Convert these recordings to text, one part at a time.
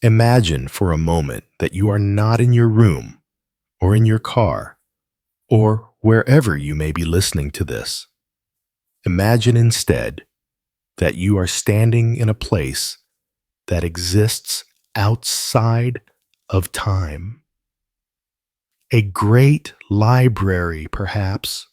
Imagine for a moment that you are not in your room or in your car or wherever you may be listening to this. Imagine instead that you are standing in a place that exists outside of time. A great library, perhaps.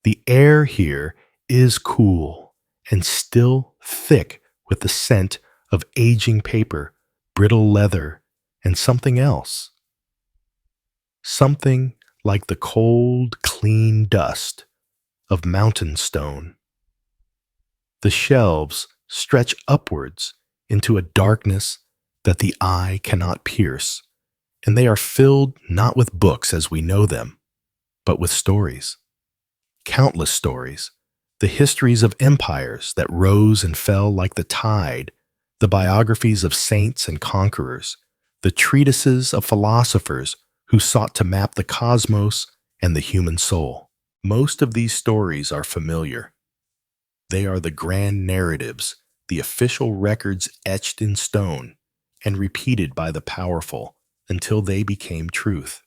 The air here is cool and still thick with the scent of aging paper, brittle leather, and something else. Something like the cold, clean dust of mountain stone. The shelves stretch upwards into a darkness that the eye cannot pierce, and they are filled not with books as we know them, but with stories. Countless stories, the histories of empires that rose and fell like the tide, the biographies of saints and conquerors, the treatises of philosophers who sought to map the cosmos and the human soul. Most of these stories are familiar. They are the grand narratives, the official records etched in stone and repeated by the powerful until they became truth.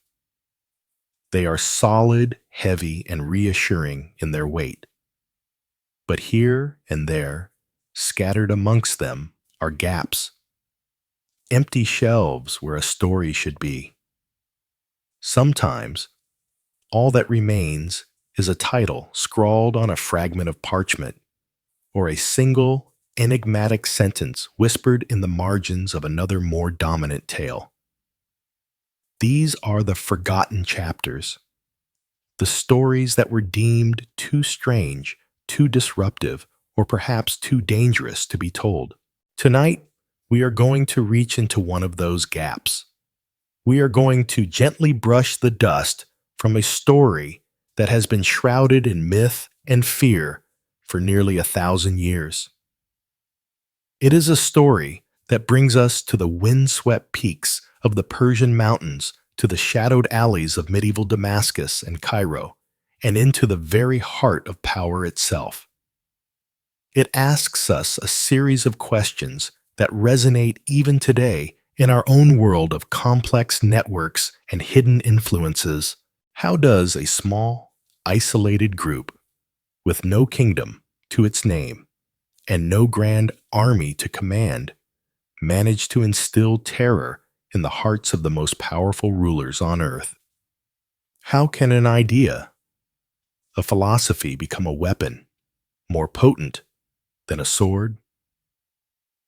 They are solid, heavy, and reassuring in their weight. But here and there, scattered amongst them, are gaps. Empty shelves where a story should be. Sometimes, all that remains is a title scrawled on a fragment of parchment, or a single, enigmatic sentence whispered in the margins of another more dominant tale. These are the forgotten chapters, the stories that were deemed too strange, too disruptive, or perhaps too dangerous to be told. Tonight, we are going to reach into one of those gaps. We are going to gently brush the dust from a story that has been shrouded in myth and fear for nearly 1,000 years. It is a story that brings us to the windswept peaks of the Persian mountains, to the shadowed alleys of medieval Damascus and Cairo, and into the very heart of power itself. It asks us a series of questions that resonate even today in our own world of complex networks and hidden influences. How does a small, isolated group, with no kingdom to its name and no grand army to command, manage to instill terror in the hearts of the most powerful rulers on earth? How can an idea, a philosophy, become a weapon more potent than a sword?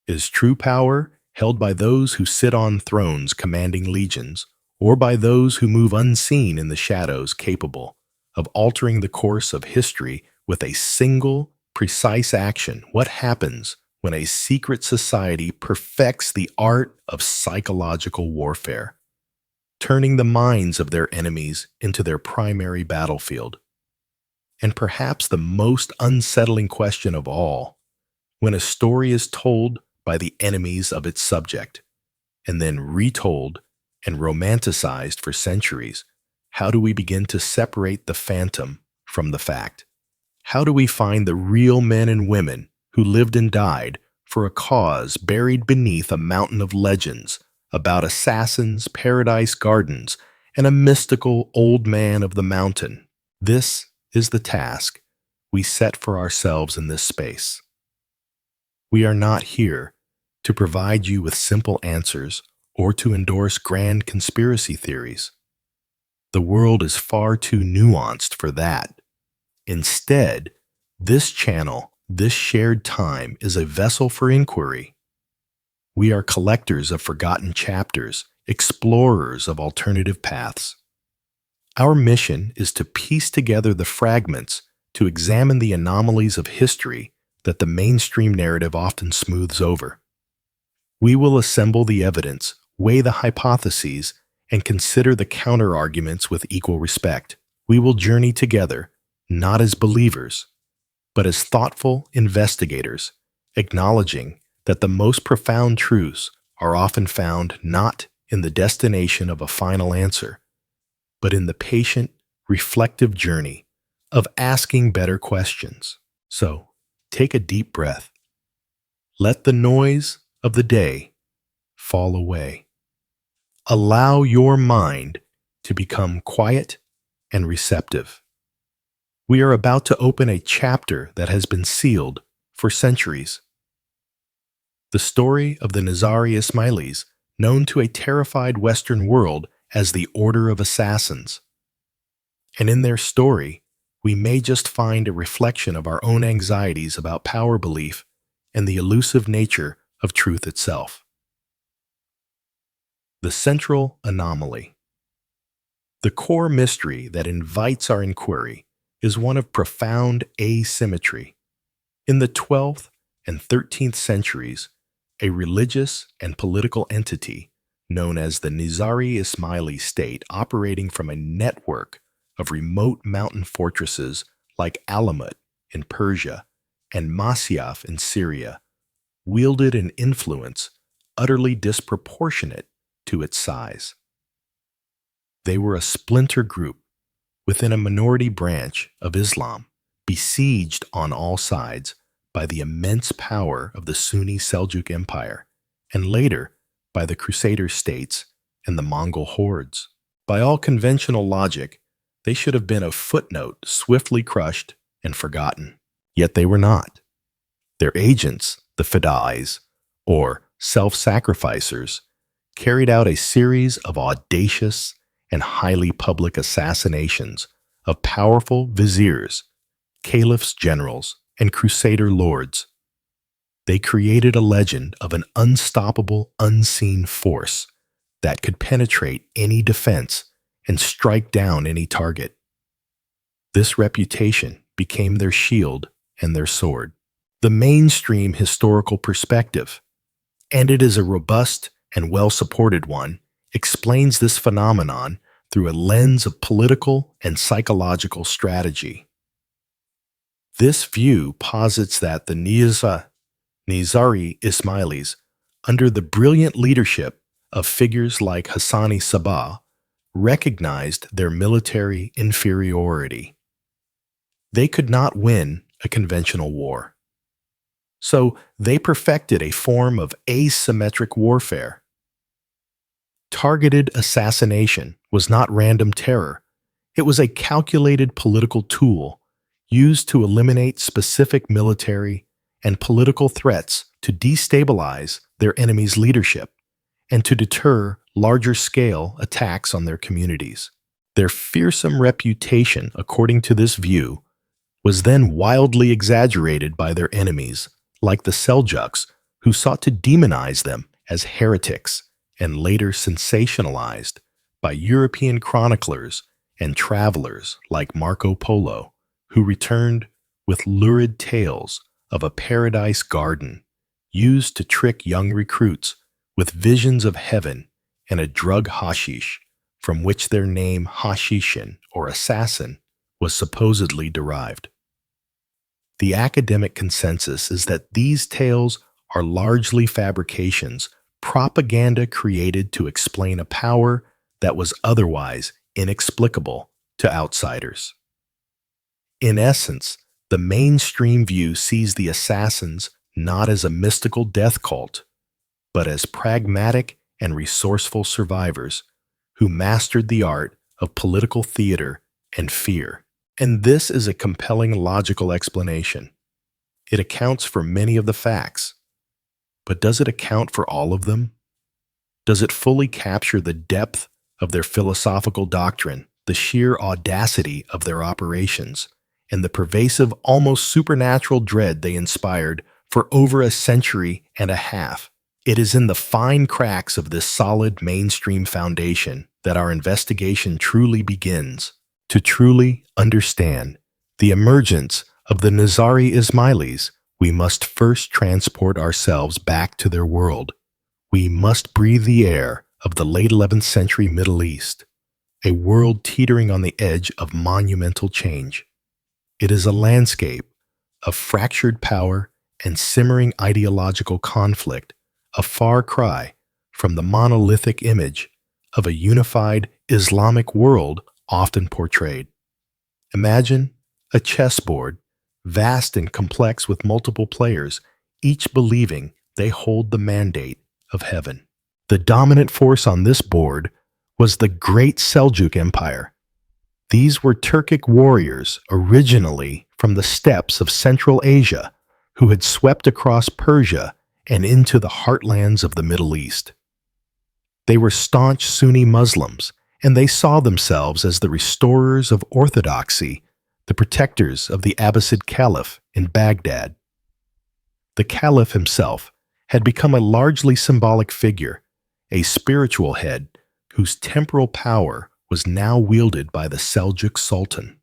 Is true power held by those who sit on thrones commanding legions, or by those who move unseen in the shadows, capable of altering the course of history with a single, precise action? What happens when a secret society perfects the art of psychological warfare, turning the minds of their enemies into their primary battlefield? And perhaps the most unsettling question of all, when a story is told by the enemies of its subject, and then retold and romanticized for centuries, how do we begin to separate the phantom from the fact? How do we find the real men and women who lived and died for a cause buried beneath a mountain of legends about assassins, paradise gardens, and a mystical old man of the mountain? This is the task we set for ourselves in this space. We are not here to provide you with simple answers or to endorse grand conspiracy theories. The world is far too nuanced for that. Instead, this channel, this shared time, is a vessel for inquiry. We are collectors of forgotten chapters, explorers of alternative paths. Our mission is to piece together the fragments, to examine the anomalies of history that the mainstream narrative often smooths over. We will assemble the evidence, weigh the hypotheses, and consider the counter-arguments with equal respect. We will journey together, not as believers, but as thoughtful investigators, acknowledging that the most profound truths are often found not in the destination of a final answer, but in the patient, reflective journey of asking better questions. So, take a deep breath. Let the noise of the day fall away. Allow your mind to become quiet and receptive. We are about to open a chapter that has been sealed for centuries. The story of the Nizari Ismailis, known to a terrified Western world as the Order of Assassins. And in their story, we may just find a reflection of our own anxieties about power belief and the elusive nature of truth itself. The central anomaly. The core mystery that invites our inquiry is one of profound asymmetry. In the 12th and 13th centuries, a religious and political entity known as the Nizari Ismaili state, operating from a network of remote mountain fortresses like Alamut in Persia and Masyaf in Syria, wielded an influence utterly disproportionate to its size. They were a splinter group within a minority branch of Islam, besieged on all sides by the immense power of the Sunni Seljuk Empire, and later by the Crusader states and the Mongol hordes. By all conventional logic, they should have been a footnote swiftly crushed and forgotten. Yet they were not. Their agents, the Fidais, or self-sacrificers, carried out a series of audacious and highly public assassinations of powerful viziers, caliphs, generals, and crusader lords. They created a legend of an unstoppable, unseen force that could penetrate any defense and strike down any target. This reputation became their shield and their sword. The mainstream historical perspective, and it is a robust and well-supported one, explains this phenomenon through a lens of political and psychological strategy. This view posits that the Nizari Ismailis, under the brilliant leadership of figures like Hassan-i Sabbah, recognized their military inferiority. They could not win a conventional war. So they perfected a form of asymmetric warfare. Targeted assassination was not random terror. It was a calculated political tool used to eliminate specific military and political threats to destabilize their enemy's leadership and to deter larger-scale attacks on their communities. Their fearsome reputation, according to this view, was then wildly exaggerated by their enemies, like the Seljuks, who sought to demonize them as heretics, and later sensationalized by European chroniclers and travelers like Marco Polo, who returned with lurid tales of a paradise garden used to trick young recruits with visions of heaven and a drug hashish, from which their name Hashishin, or assassin, was supposedly derived. The academic consensus is that these tales are largely fabrications, propaganda created to explain a power that was otherwise inexplicable to outsiders. In essence, the mainstream view sees the assassins not as a mystical death cult, but as pragmatic and resourceful survivors who mastered the art of political theater and fear. And this is a compelling logical explanation. It accounts for many of the facts. But does it account for all of them? Does it fully capture the depth of their philosophical doctrine, the sheer audacity of their operations, and the pervasive, almost supernatural dread they inspired for over a century and a half? It is in the fine cracks of this solid mainstream foundation that our investigation truly begins. To truly understand the emergence of the Nizari Ismailis, we must first transport ourselves back to their world. We must breathe the air of the late 11th century Middle East, a world teetering on the edge of monumental change. It is a landscape of fractured power and simmering ideological conflict, a far cry from the monolithic image of a unified Islamic world often portrayed. Imagine a chessboard, vast and complex with multiple players, each believing they hold the mandate of heaven. The dominant force on this board was the Great Seljuk Empire. These were Turkic warriors originally from the steppes of Central Asia who had swept across Persia and into the heartlands of the Middle East. They were staunch Sunni Muslims, and they saw themselves as the restorers of orthodoxy, the protectors of the Abbasid Caliph in Baghdad. The Caliph himself had become a largely symbolic figure, a spiritual head whose temporal power was now wielded by the Seljuk Sultan.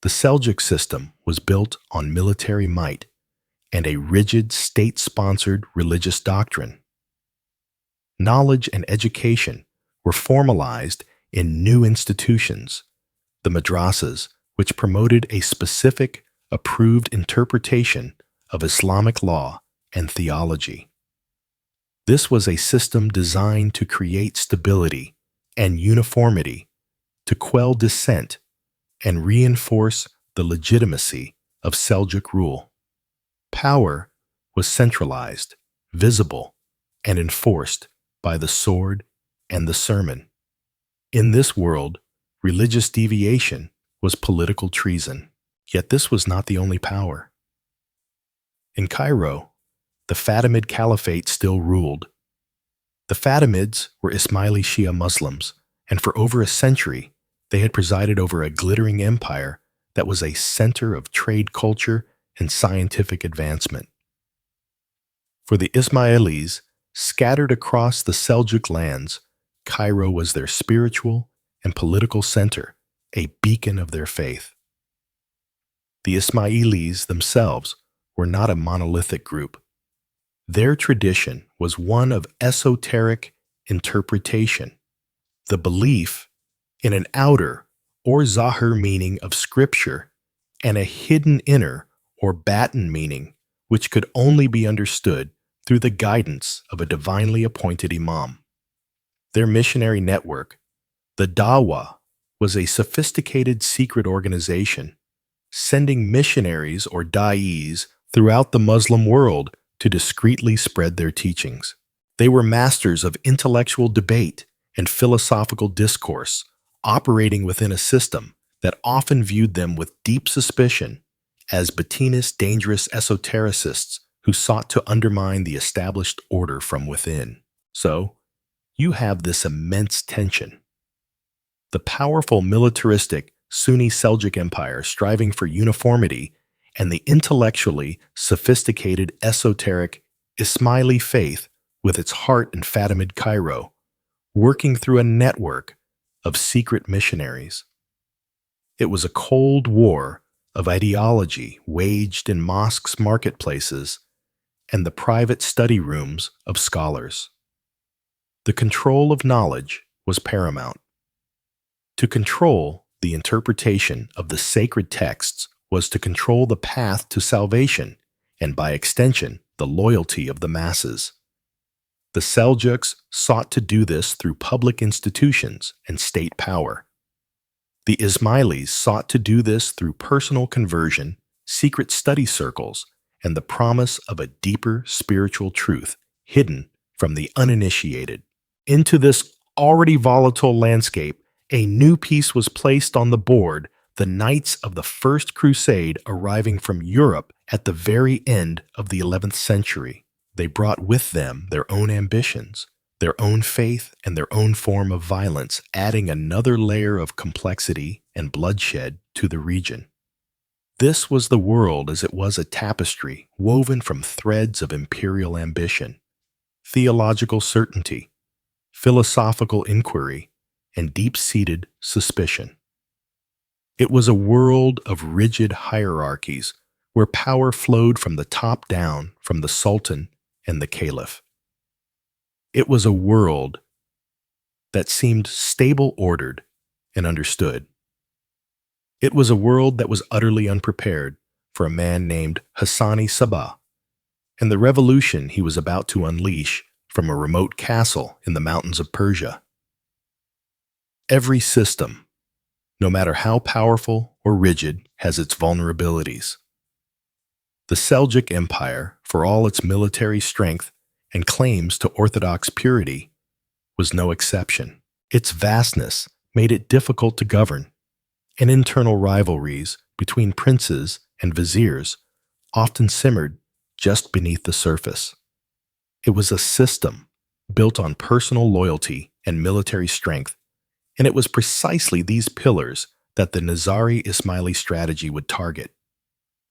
The Seljuk system was built on military might and a rigid state-sponsored religious doctrine. Knowledge and education were formalized in new institutions, the madrasas, which promoted a specific, approved interpretation of Islamic law and theology. This was a system designed to create stability and uniformity, to quell dissent, and reinforce the legitimacy of Seljuk rule. Power was centralized, visible, and enforced by the sword and the sermon. In this world, religious deviation was political treason. Yet this was not the only power. In Cairo, the Fatimid Caliphate still ruled. The Fatimids were Ismaili Shia Muslims, and for over a century, they had presided over a glittering empire that was a center of trade culture and scientific advancement. For the Ismailis, scattered across the Seljuk lands, Cairo was their spiritual and political center, a beacon of their faith. The Ismailis themselves were not a monolithic group. Their tradition was one of esoteric interpretation, the belief in an outer or zahir meaning of Scripture and a hidden inner or batin meaning which could only be understood through the guidance of a divinely appointed imam. Their missionary network, the Dawah, was a sophisticated secret organization, sending missionaries or da'is throughout the Muslim world to discreetly spread their teachings. They were masters of intellectual debate and philosophical discourse, operating within a system that often viewed them with deep suspicion as Batinist, dangerous esotericists who sought to undermine the established order from within. So, you have this immense tension. The powerful militaristic Sunni Seljuk Empire striving for uniformity and the intellectually sophisticated esoteric Ismaili faith with its heart in Fatimid Cairo, working through a network of secret missionaries. It was a cold war of ideology waged in mosques' marketplaces and the private study rooms of scholars. The control of knowledge was paramount. To control the interpretation of the sacred texts was to control the path to salvation and, by extension, the loyalty of the masses. The Seljuks sought to do this through public institutions and state power. The Ismailis sought to do this through personal conversion, secret study circles, and the promise of a deeper spiritual truth hidden from the uninitiated. Into this already volatile landscape, a new piece was placed on the board, the Knights of the First Crusade arriving from Europe at the very end of the 11th century. They brought with them their own ambitions, their own faith, and their own form of violence, adding another layer of complexity and bloodshed to the region. This was the world as it was a tapestry woven from threads of imperial ambition, theological certainty, philosophical inquiry, and deep-seated suspicion. It was a world of rigid hierarchies where power flowed from the top down, from the Sultan and the Caliph. It was a world that seemed stable, ordered, and understood. It was a world that was utterly unprepared for a man named Hassan-i Sabbah and the revolution he was about to unleash from a remote castle in the mountains of Persia. Every system, no matter how powerful or rigid, has its vulnerabilities. The Seljuk Empire, for all its military strength and claims to orthodox purity, was no exception. Its vastness made it difficult to govern, and internal rivalries between princes and viziers often simmered just beneath the surface. It was a system built on personal loyalty and military strength, and it was precisely these pillars that the Nizari Ismaili strategy would target.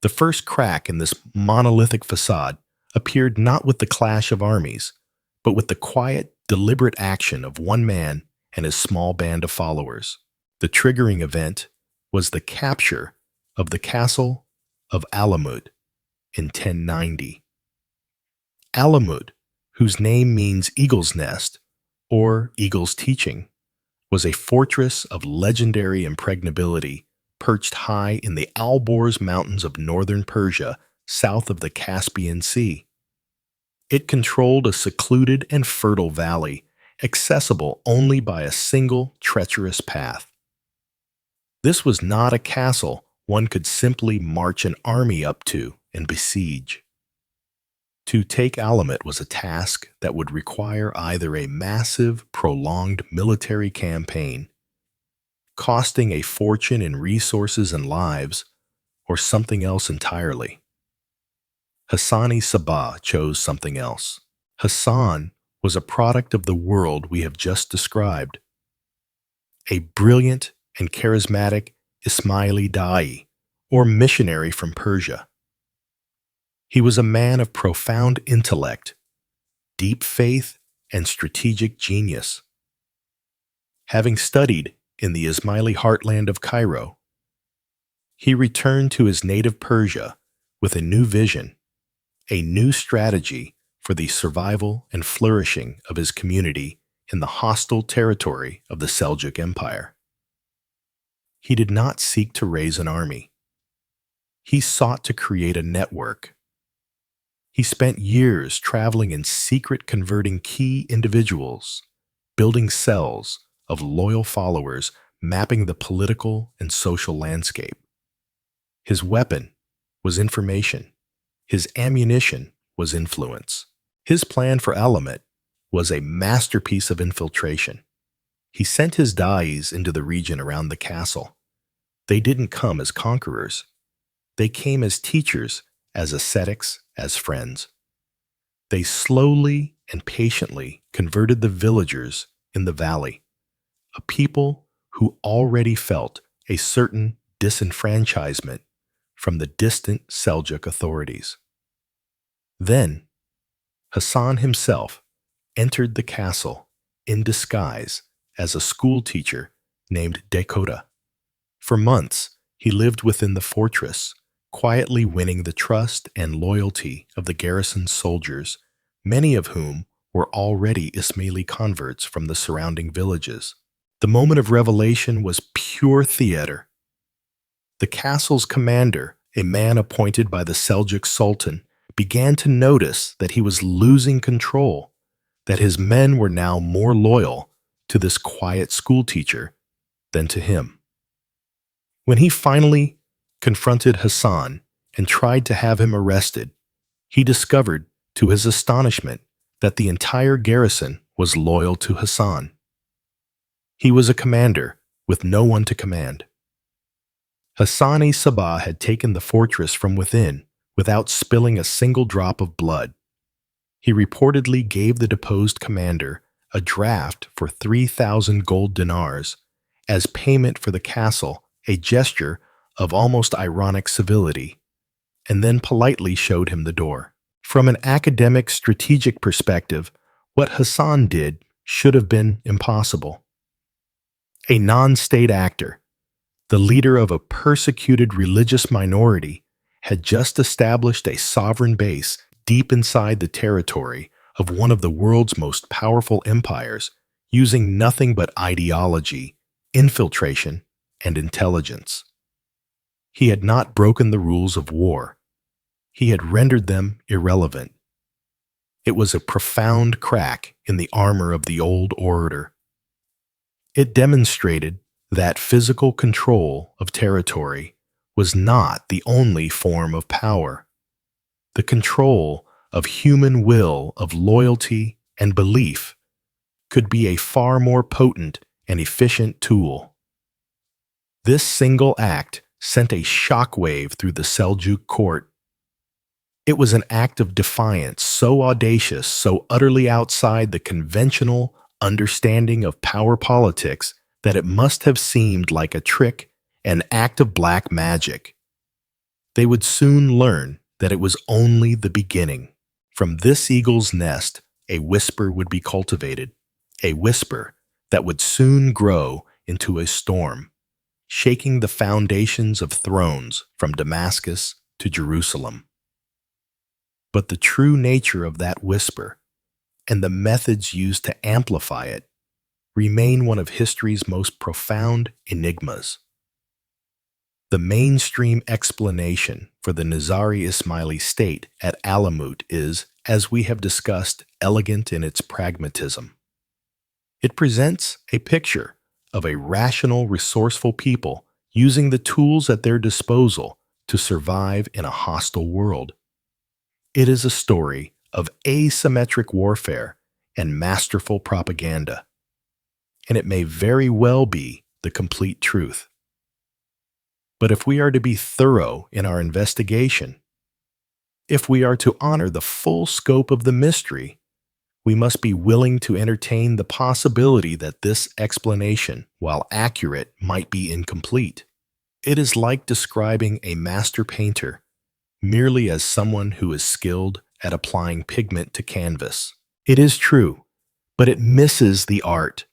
The first crack in this monolithic facade appeared not with the clash of armies, but with the quiet, deliberate action of one man and his small band of followers. The triggering event was the capture of the castle of Alamut in 1090. Alamut, whose name means eagle's nest or eagle's teaching, was a fortress of legendary impregnability perched high in the Alborz Mountains of northern Persia, south of the Caspian Sea. It controlled a secluded and fertile valley, accessible only by a single treacherous path. This was not a castle one could simply march an army up to and besiege. To take Alamut was a task that would require either a massive, prolonged military campaign, costing a fortune in resources and lives, or something else entirely. Hassan-i Sabbah chose something else. Hassan was a product of the world we have just described. A brilliant and charismatic Ismaili da'i, or missionary from Persia. He was a man of profound intellect, deep faith, and strategic genius. Having studied in the Ismaili heartland of Cairo, he returned to his native Persia with a new vision, a new strategy for the survival and flourishing of his community in the hostile territory of the Seljuk Empire. He did not seek to raise an army. He sought to create a network. He spent years traveling in secret, converting key individuals, building cells of loyal followers, mapping the political and social landscape. His weapon was information. His ammunition was influence. His plan for Alamut was a masterpiece of infiltration. He sent his da'is into the region around the castle. They didn't come as conquerors. They came as teachers, as ascetics, as friends. They slowly and patiently converted the villagers in the valley, a people who already felt a certain disenfranchisement from the distant Seljuk authorities. Then, Hassan himself entered the castle in disguise as a school teacher named Decoding. For months, he lived within the fortress, quietly winning the trust and loyalty of the garrison soldiers, many of whom were already Ismaili converts from the surrounding villages. The moment of revelation was pure theater. The castle's commander, a man appointed by the Seljuk Sultan, began to notice that he was losing control, that his men were now more loyal to this quiet schoolteacher than to him. When he finally confronted Hassan and tried to have him arrested, he discovered, to his astonishment, that the entire garrison was loyal to Hassan. He was a commander with no one to command. Hassan-i Sabbah had taken the fortress from within without spilling a single drop of blood. He reportedly gave the deposed commander a draft for 3,000 gold dinars as payment for the castle, a gesture of almost ironic civility, and then politely showed him the door. From an academic, strategic perspective, what Hassan did should have been impossible. A non-state actor, the leader of a persecuted religious minority, had just established a sovereign base deep inside the territory of one of the world's most powerful empires, using nothing but ideology, infiltration, and intelligence. He had not broken the rules of war. He had rendered them irrelevant. It was a profound crack in the armor of the old order. It demonstrated that physical control of territory was not the only form of power. The control of human will, of loyalty and belief, could be a far more potent and efficient tool. This single act sent a shockwave through the Seljuk court. It was an act of defiance so audacious, so utterly outside the conventional understanding of power politics that it must have seemed like a trick, an act of black magic. They would soon learn that it was only the beginning. From this eagle's nest, a whisper would be cultivated, a whisper that would soon grow into a storm, shaking the foundations of thrones from Damascus to Jerusalem. But the true nature of that whisper and the methods used to amplify it remain one of history's most profound enigmas. The mainstream explanation for the Nizari Ismailis state at Alamut is, as we have discussed, elegant in its pragmatism. It presents a picture of a rational, resourceful people using the tools at their disposal to survive in a hostile world. It is a story of asymmetric warfare and masterful propaganda, and it may very well be the complete truth. But if we are to be thorough in our investigation, if we are to honor the full scope of the mystery, we must be willing to entertain the possibility that this explanation, while accurate, might be incomplete. It is like describing a master painter merely as someone who is skilled at applying pigment to canvas. It is true, but it misses the art,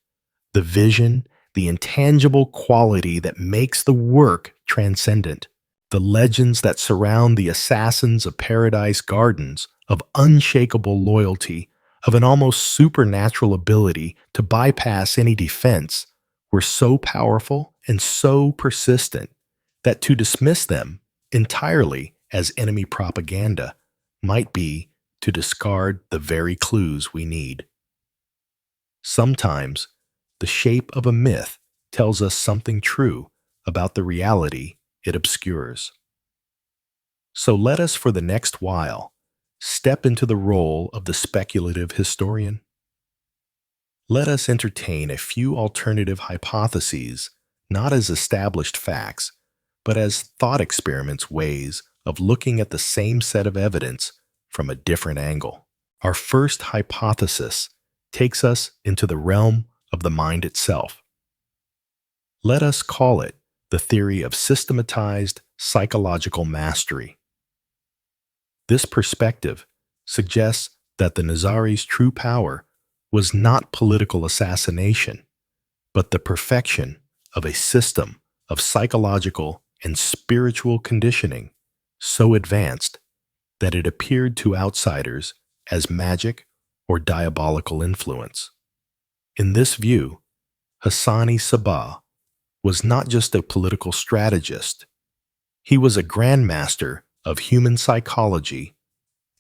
the vision, the intangible quality that makes the work transcendent. The legends that surround the assassins of Paradise Gardens, of unshakable loyalty, of an almost supernatural ability to bypass any defense, were so powerful and so persistent that to dismiss them entirely as enemy propaganda might be to discard the very clues we need. Sometimes, the shape of a myth tells us something true about the reality it obscures. So let us, for the next while, step into the role of the speculative historian. Let us entertain a few alternative hypotheses, not as established facts, but as thought experiments, ways of looking at the same set of evidence from a different angle. Our first hypothesis takes us into the realm of the mind itself. Let us call it the theory of systematized psychological mastery. This perspective suggests that the Nizari's true power was not political assassination, but the perfection of a system of psychological and spiritual conditioning so advanced that it appeared to outsiders as magic or diabolical influence. In this view, Hassan-i Sabbah was not just a political strategist. He was a grandmaster of human psychology,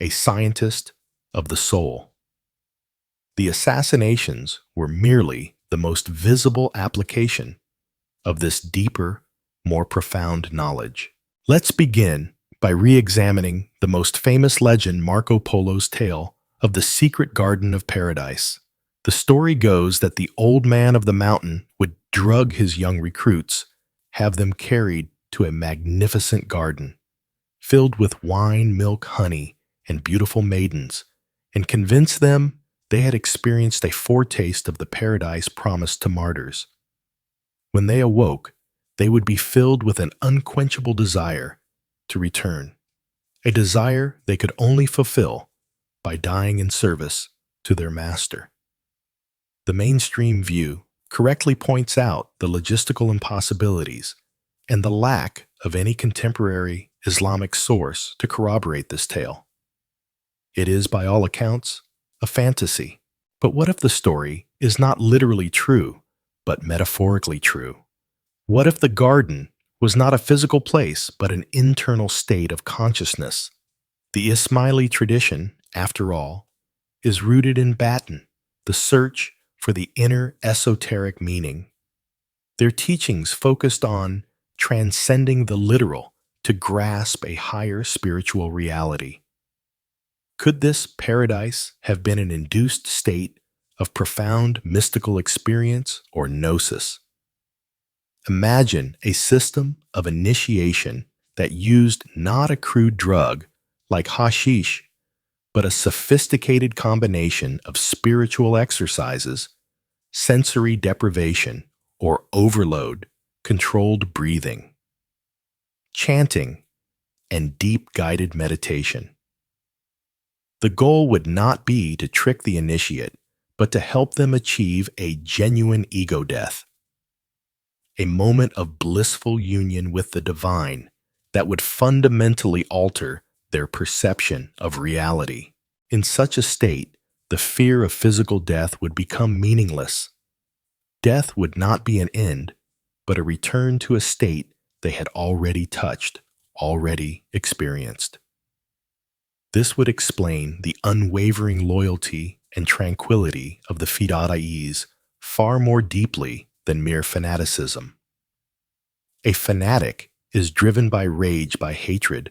a scientist of the soul. The assassinations were merely the most visible application of this deeper, more profound knowledge. Let's begin by re-examining the most famous legend, Marco Polo's tale of the secret garden of paradise. The story goes that the old man of the mountain would drug his young recruits, have them carried to a magnificent garden, filled with wine, milk, honey, and beautiful maidens, and convince them they had experienced a foretaste of the paradise promised to martyrs. When they awoke, they would be filled with an unquenchable desire to return, a desire they could only fulfill by dying in service to their master. The mainstream view correctly points out the logistical impossibilities and the lack of any contemporary Islamic source to corroborate this tale. It is, by all accounts, a fantasy. But what if the story is not literally true, but metaphorically true? What if the garden was not a physical place, but an internal state of consciousness? The Ismaili tradition, after all, is rooted in Batin, the search for the inner esoteric meaning. Their teachings focused on transcending the literal to grasp a higher spiritual reality. Could this paradise have been an induced state of profound mystical experience or gnosis? Imagine a system of initiation that used not a crude drug like hashish, but a sophisticated combination of spiritual exercises, sensory deprivation or overload, controlled breathing, chanting, and deep guided meditation. The goal would not be to trick the initiate, but to help them achieve a genuine ego death, a moment of blissful union with the divine that would fundamentally alter their perception of reality. In such a state, the fear of physical death would become meaningless. Death would not be an end, but a return to a state they had already touched, already experienced. This would explain the unwavering loyalty and tranquility of the Fida'is far more deeply than mere fanaticism. A fanatic is driven by rage, by hatred,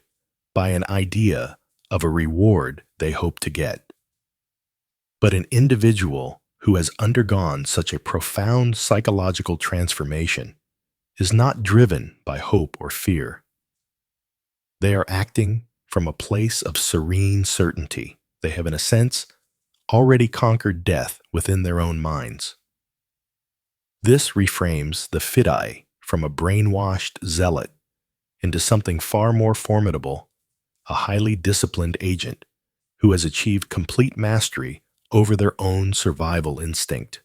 by an idea of a reward they hope to get. But an individual who has undergone such a profound psychological transformation is not driven by hope or fear. They are acting from a place of serene certainty. They have, in a sense, already conquered death within their own minds. This reframes the Fida'i from a brainwashed zealot into something far more formidable, a highly disciplined agent who has achieved complete mastery over their own survival instinct.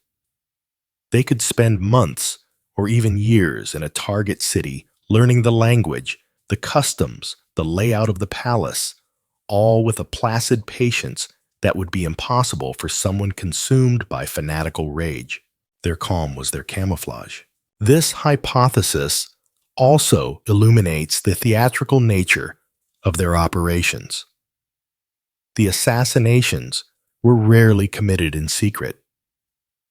They could spend months or even years in a target city learning the language, the customs, the layout of the palace, all with a placid patience that would be impossible for someone consumed by fanatical rage. Their calm was their camouflage. This hypothesis also illuminates the theatrical nature of their operations. The assassinations were rarely committed in secret.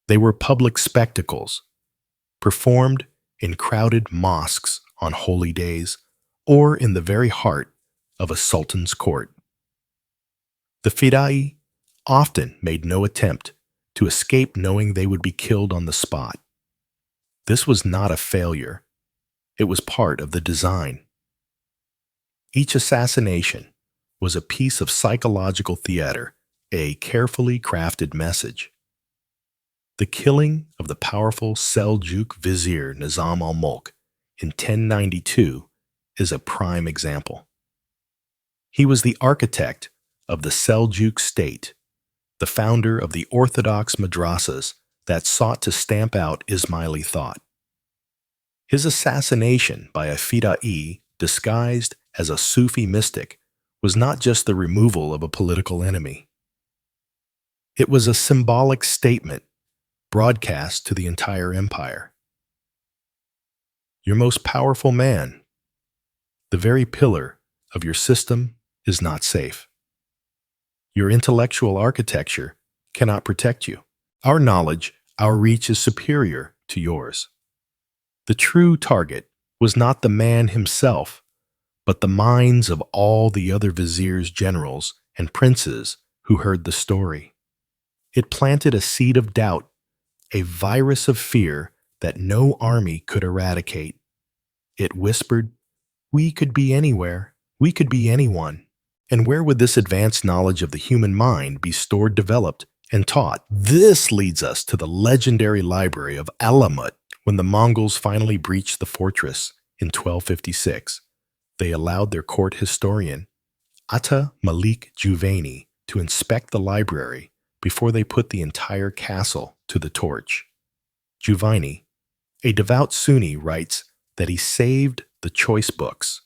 They were public spectacles, performed in crowded mosques on holy days or in the very heart of a sultan's court. The Fida'i often made no attempt to escape knowing they would be killed on the spot. This was not a failure. It was part of the design. Each assassination was a piece of psychological theater, a carefully crafted message. The killing of the powerful Seljuk vizier Nizam al-Mulk in 1092 is a prime example. He was the architect of the Seljuk state, the founder of the orthodox madrasas that sought to stamp out Ismaili thought. His assassination by a Fida'i disguised as a Sufi mystic was not just the removal of a political enemy. It was a symbolic statement broadcast to the entire empire. Your most powerful man, the very pillar of your system, is not safe. Your intellectual architecture cannot protect you. Our knowledge, our reach is superior to yours. The true target was not the man himself, but the minds of all the other viziers, generals, and princes who heard the story. It planted a seed of doubt, a virus of fear that no army could eradicate. It whispered, "We could be anywhere. We could be anyone." And where would this advanced knowledge of the human mind be stored, developed, and taught? This leads us to the legendary library of Alamut. When the Mongols finally breached the fortress in 1256, they allowed their court historian, Atta Malik Juvayni, to inspect the library before they put the entire castle to the torch. Juvayni, a devout Sunni, writes that he saved the choice books,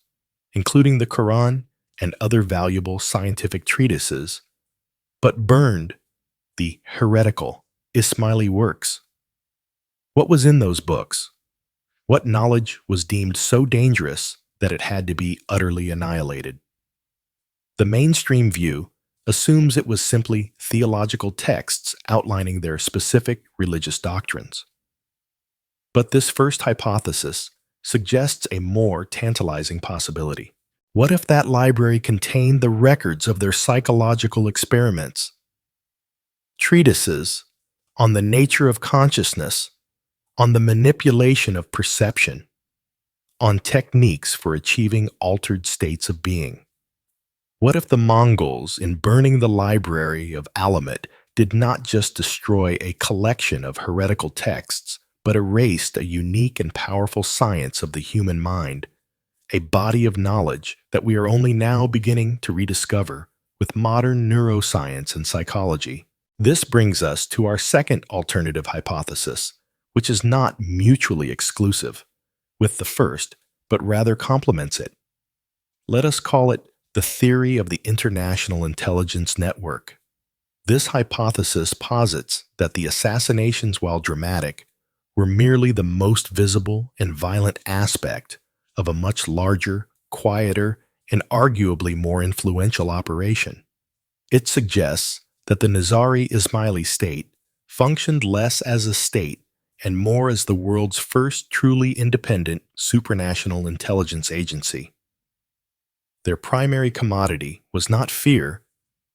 including the Quran and other valuable scientific treatises, but burned the heretical Ismaili works. What was in those books? What knowledge was deemed so dangerous that it had to be utterly annihilated? The mainstream view assumes it was simply theological texts outlining their specific religious doctrines. But this first hypothesis suggests a more tantalizing possibility. What if that library contained the records of their psychological experiments? Treatises on the nature of consciousness, on the manipulation of perception, on techniques for achieving altered states of being. What if the Mongols, in burning the library of Alamut, did not just destroy a collection of heretical texts, but erased a unique and powerful science of the human mind, a body of knowledge that we are only now beginning to rediscover with modern neuroscience and psychology? This brings us to our second alternative hypothesis, which is not mutually exclusive with the first, but rather complements it. Let us call it the theory of the international intelligence network. This hypothesis posits that the assassinations, while dramatic, were merely the most visible and violent aspect of a much larger, quieter, and arguably more influential operation. It suggests that the Nizari Ismailis state functioned less as a state and more as the world's first truly independent supranational intelligence agency. Their primary commodity was not fear,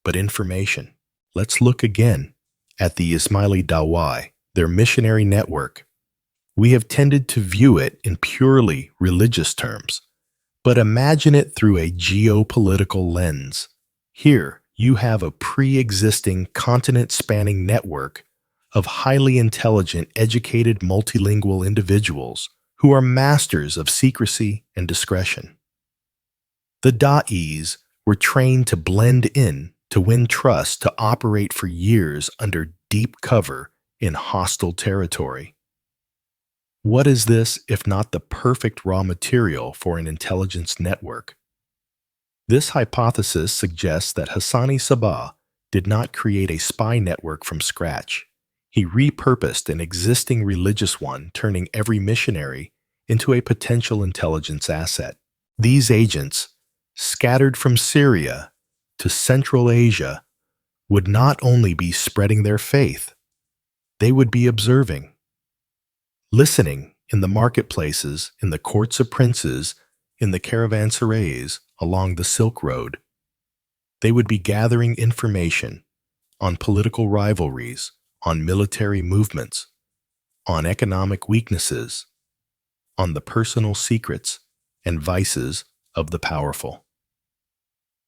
but information. Let's look again at the Ismaili Dawai, their missionary network. We have tended to view it in purely religious terms, but imagine it through a geopolitical lens. Here, you have a pre-existing continent-spanning network of highly intelligent, educated, multilingual individuals who are masters of secrecy and discretion. The Da'is were trained to blend in, to win trust, to operate for years under deep cover in hostile territory. What is this if not the perfect raw material for an intelligence network? This hypothesis suggests that Hassan-i Sabbah did not create a spy network from scratch. He repurposed an existing religious one, turning every missionary into a potential intelligence asset. These agents, scattered from Syria to Central Asia, would not only be spreading their faith, they would be observing, listening in the marketplaces, in the courts of princes, in the caravanserais along the Silk Road. They would be gathering information on political rivalries, on military movements, on economic weaknesses, on the personal secrets and vices of the powerful.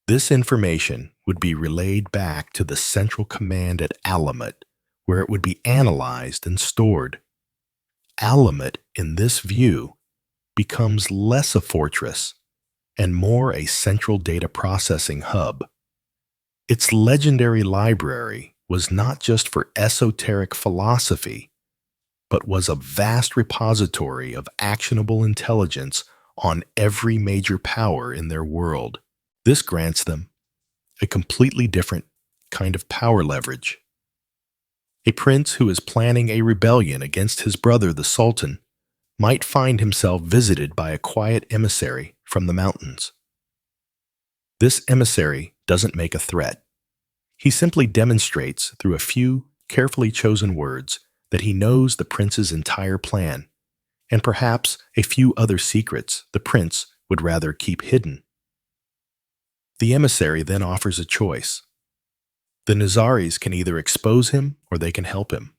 This information would be relayed back to the central command at Alamut, where it would be analyzed and stored. Alamut, in this view, becomes less a fortress and more a central data processing hub. Its legendary library was not just for esoteric philosophy, but was a vast repository of actionable intelligence on every major power in their world. This grants them a completely different kind of power leverage. A prince who is planning a rebellion against his brother, the Sultan, might find himself visited by a quiet emissary from the mountains. This emissary doesn't make a threat. He simply demonstrates through a few carefully chosen words that he knows the prince's entire plan, and perhaps a few other secrets the prince would rather keep hidden. The emissary then offers a choice. The Nizaris can either expose him or they can help him.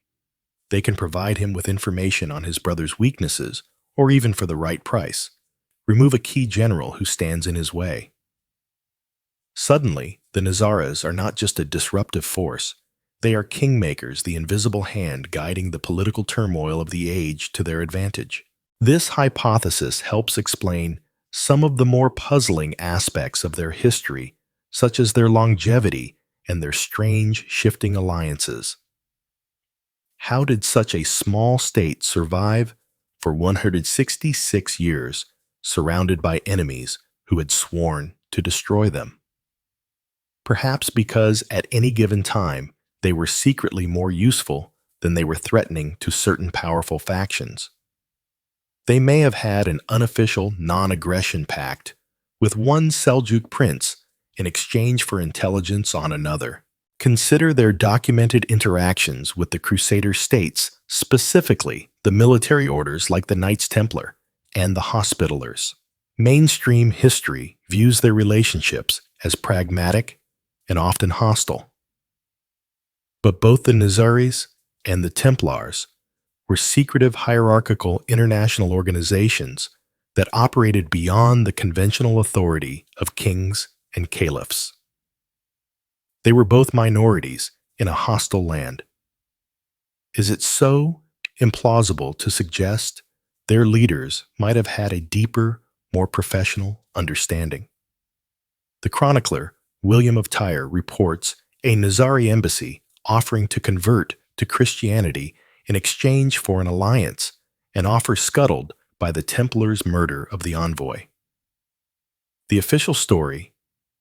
They can provide him with information on his brother's weaknesses, or even for the right price, remove a key general who stands in his way. Suddenly, the Nizaras are not just a disruptive force. They are kingmakers, the invisible hand guiding the political turmoil of the age to their advantage. This hypothesis helps explain some of the more puzzling aspects of their history, such as their longevity and their strange, shifting alliances. How did such a small state survive for 166 years, surrounded by enemies who had sworn to destroy them? Perhaps because at any given time, they were secretly more useful than they were threatening to certain powerful factions. They may have had an unofficial non-aggression pact with one Seljuk prince in exchange for intelligence on another. Consider their documented interactions with the Crusader states, specifically the military orders like the Knights Templar and the Hospitallers. Mainstream history views their relationships as pragmatic and often hostile. But both the Nizaris and the Templars were secretive hierarchical international organizations that operated beyond the conventional authority of kings and caliphs. They were both minorities in a hostile land. Is it so implausible to suggest their leaders might have had a deeper, more professional understanding? The chronicler, William of Tyre, reports a Nizari embassy offering to convert to Christianity in exchange for an alliance, an offer scuttled by the Templars' murder of the envoy. The official story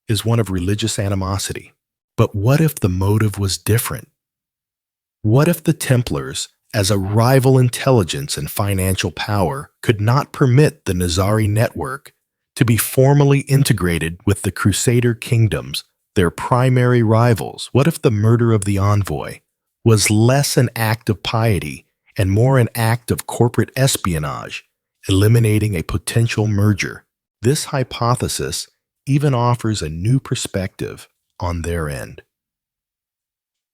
is one of religious animosity. But what if the motive was different? What if the Templars, as a rival intelligence and financial power, could not permit the Nizari network to be formally integrated with the Crusader kingdoms, their primary rivals? What if the murder of the envoy was less an act of piety and more an act of corporate espionage, eliminating a potential merger? This hypothesis even offers a new perspective on their end.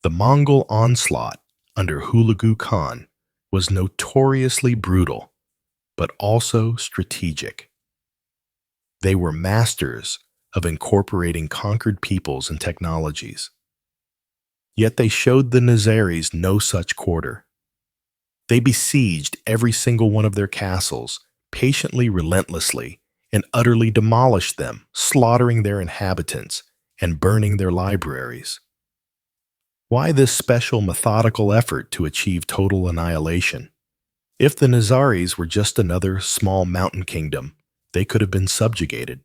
The Mongol onslaught under Hulagu Khan was notoriously brutal, but also strategic. They were masters of incorporating conquered peoples and technologies. Yet they showed the Nizaris no such quarter. They besieged every single one of their castles, patiently, relentlessly, and utterly demolished them, slaughtering their inhabitants and burning their libraries. Why this special methodical effort to achieve total annihilation? If the Nizaris were just another small mountain kingdom, they could have been subjugated.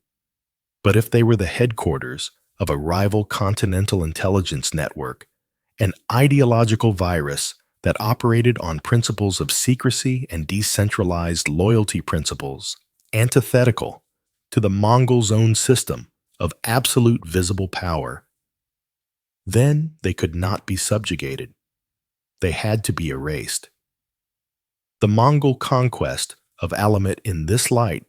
But if they were the headquarters of a rival continental intelligence network, an ideological virus that operated on principles of secrecy and decentralized loyalty principles, antithetical to the Mongols' own system of absolute visible power, then they could not be subjugated. They had to be erased. The Mongol conquest of Alamut in this light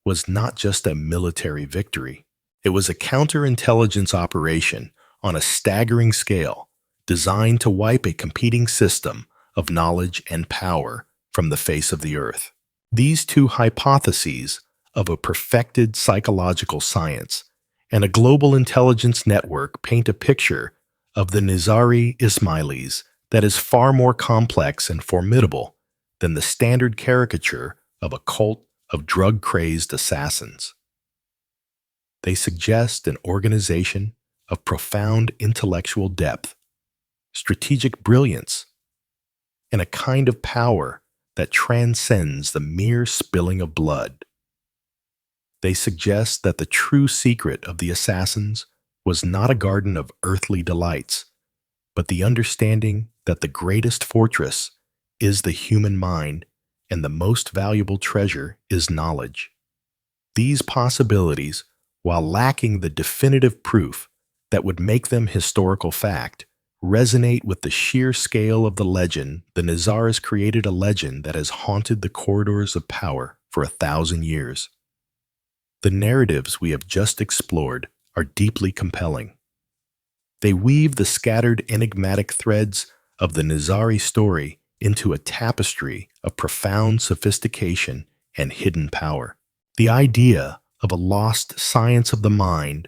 was not just a military victory. It was a counterintelligence operation on a staggering scale designed to wipe a competing system of knowledge and power from the face of the earth. These two hypotheses of a perfected psychological science and a global intelligence network paint a picture of the Nizari Ismailis that is far more complex and formidable than the standard caricature of a cult of drug-crazed assassins. They suggest an organization of profound intellectual depth, strategic brilliance, and a kind of power that transcends the mere spilling of blood. They suggest that the true secret of the assassins was not a garden of earthly delights, but the understanding that the greatest fortress is the human mind and the most valuable treasure is knowledge. These possibilities, while lacking the definitive proof that would make them historical fact, resonate with the sheer scale of the legend. The Nizaris created a legend that has haunted the corridors of power for 1,000 years. The narratives we have just explored are deeply compelling. They weave the scattered enigmatic threads of the Nizari story into a tapestry of profound sophistication and hidden power. The idea of a lost science of the mind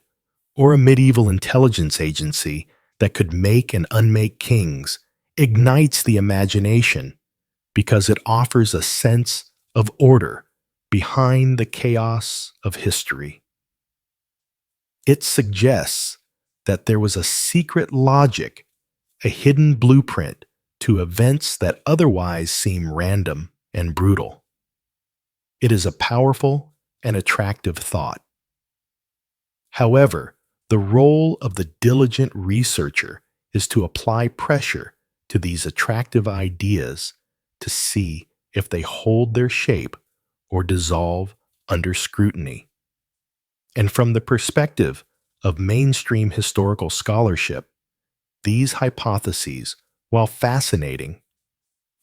or a medieval intelligence agency that could make and unmake kings ignites the imagination because it offers a sense of order behind the chaos of history. It suggests that there was a secret logic, a hidden blueprint to events that otherwise seem random and brutal. It is a powerful and attractive thought. However, the role of the diligent researcher is to apply pressure to these attractive ideas to see if they hold their shape or dissolve under scrutiny. And from the perspective of mainstream historical scholarship, these hypotheses, while fascinating,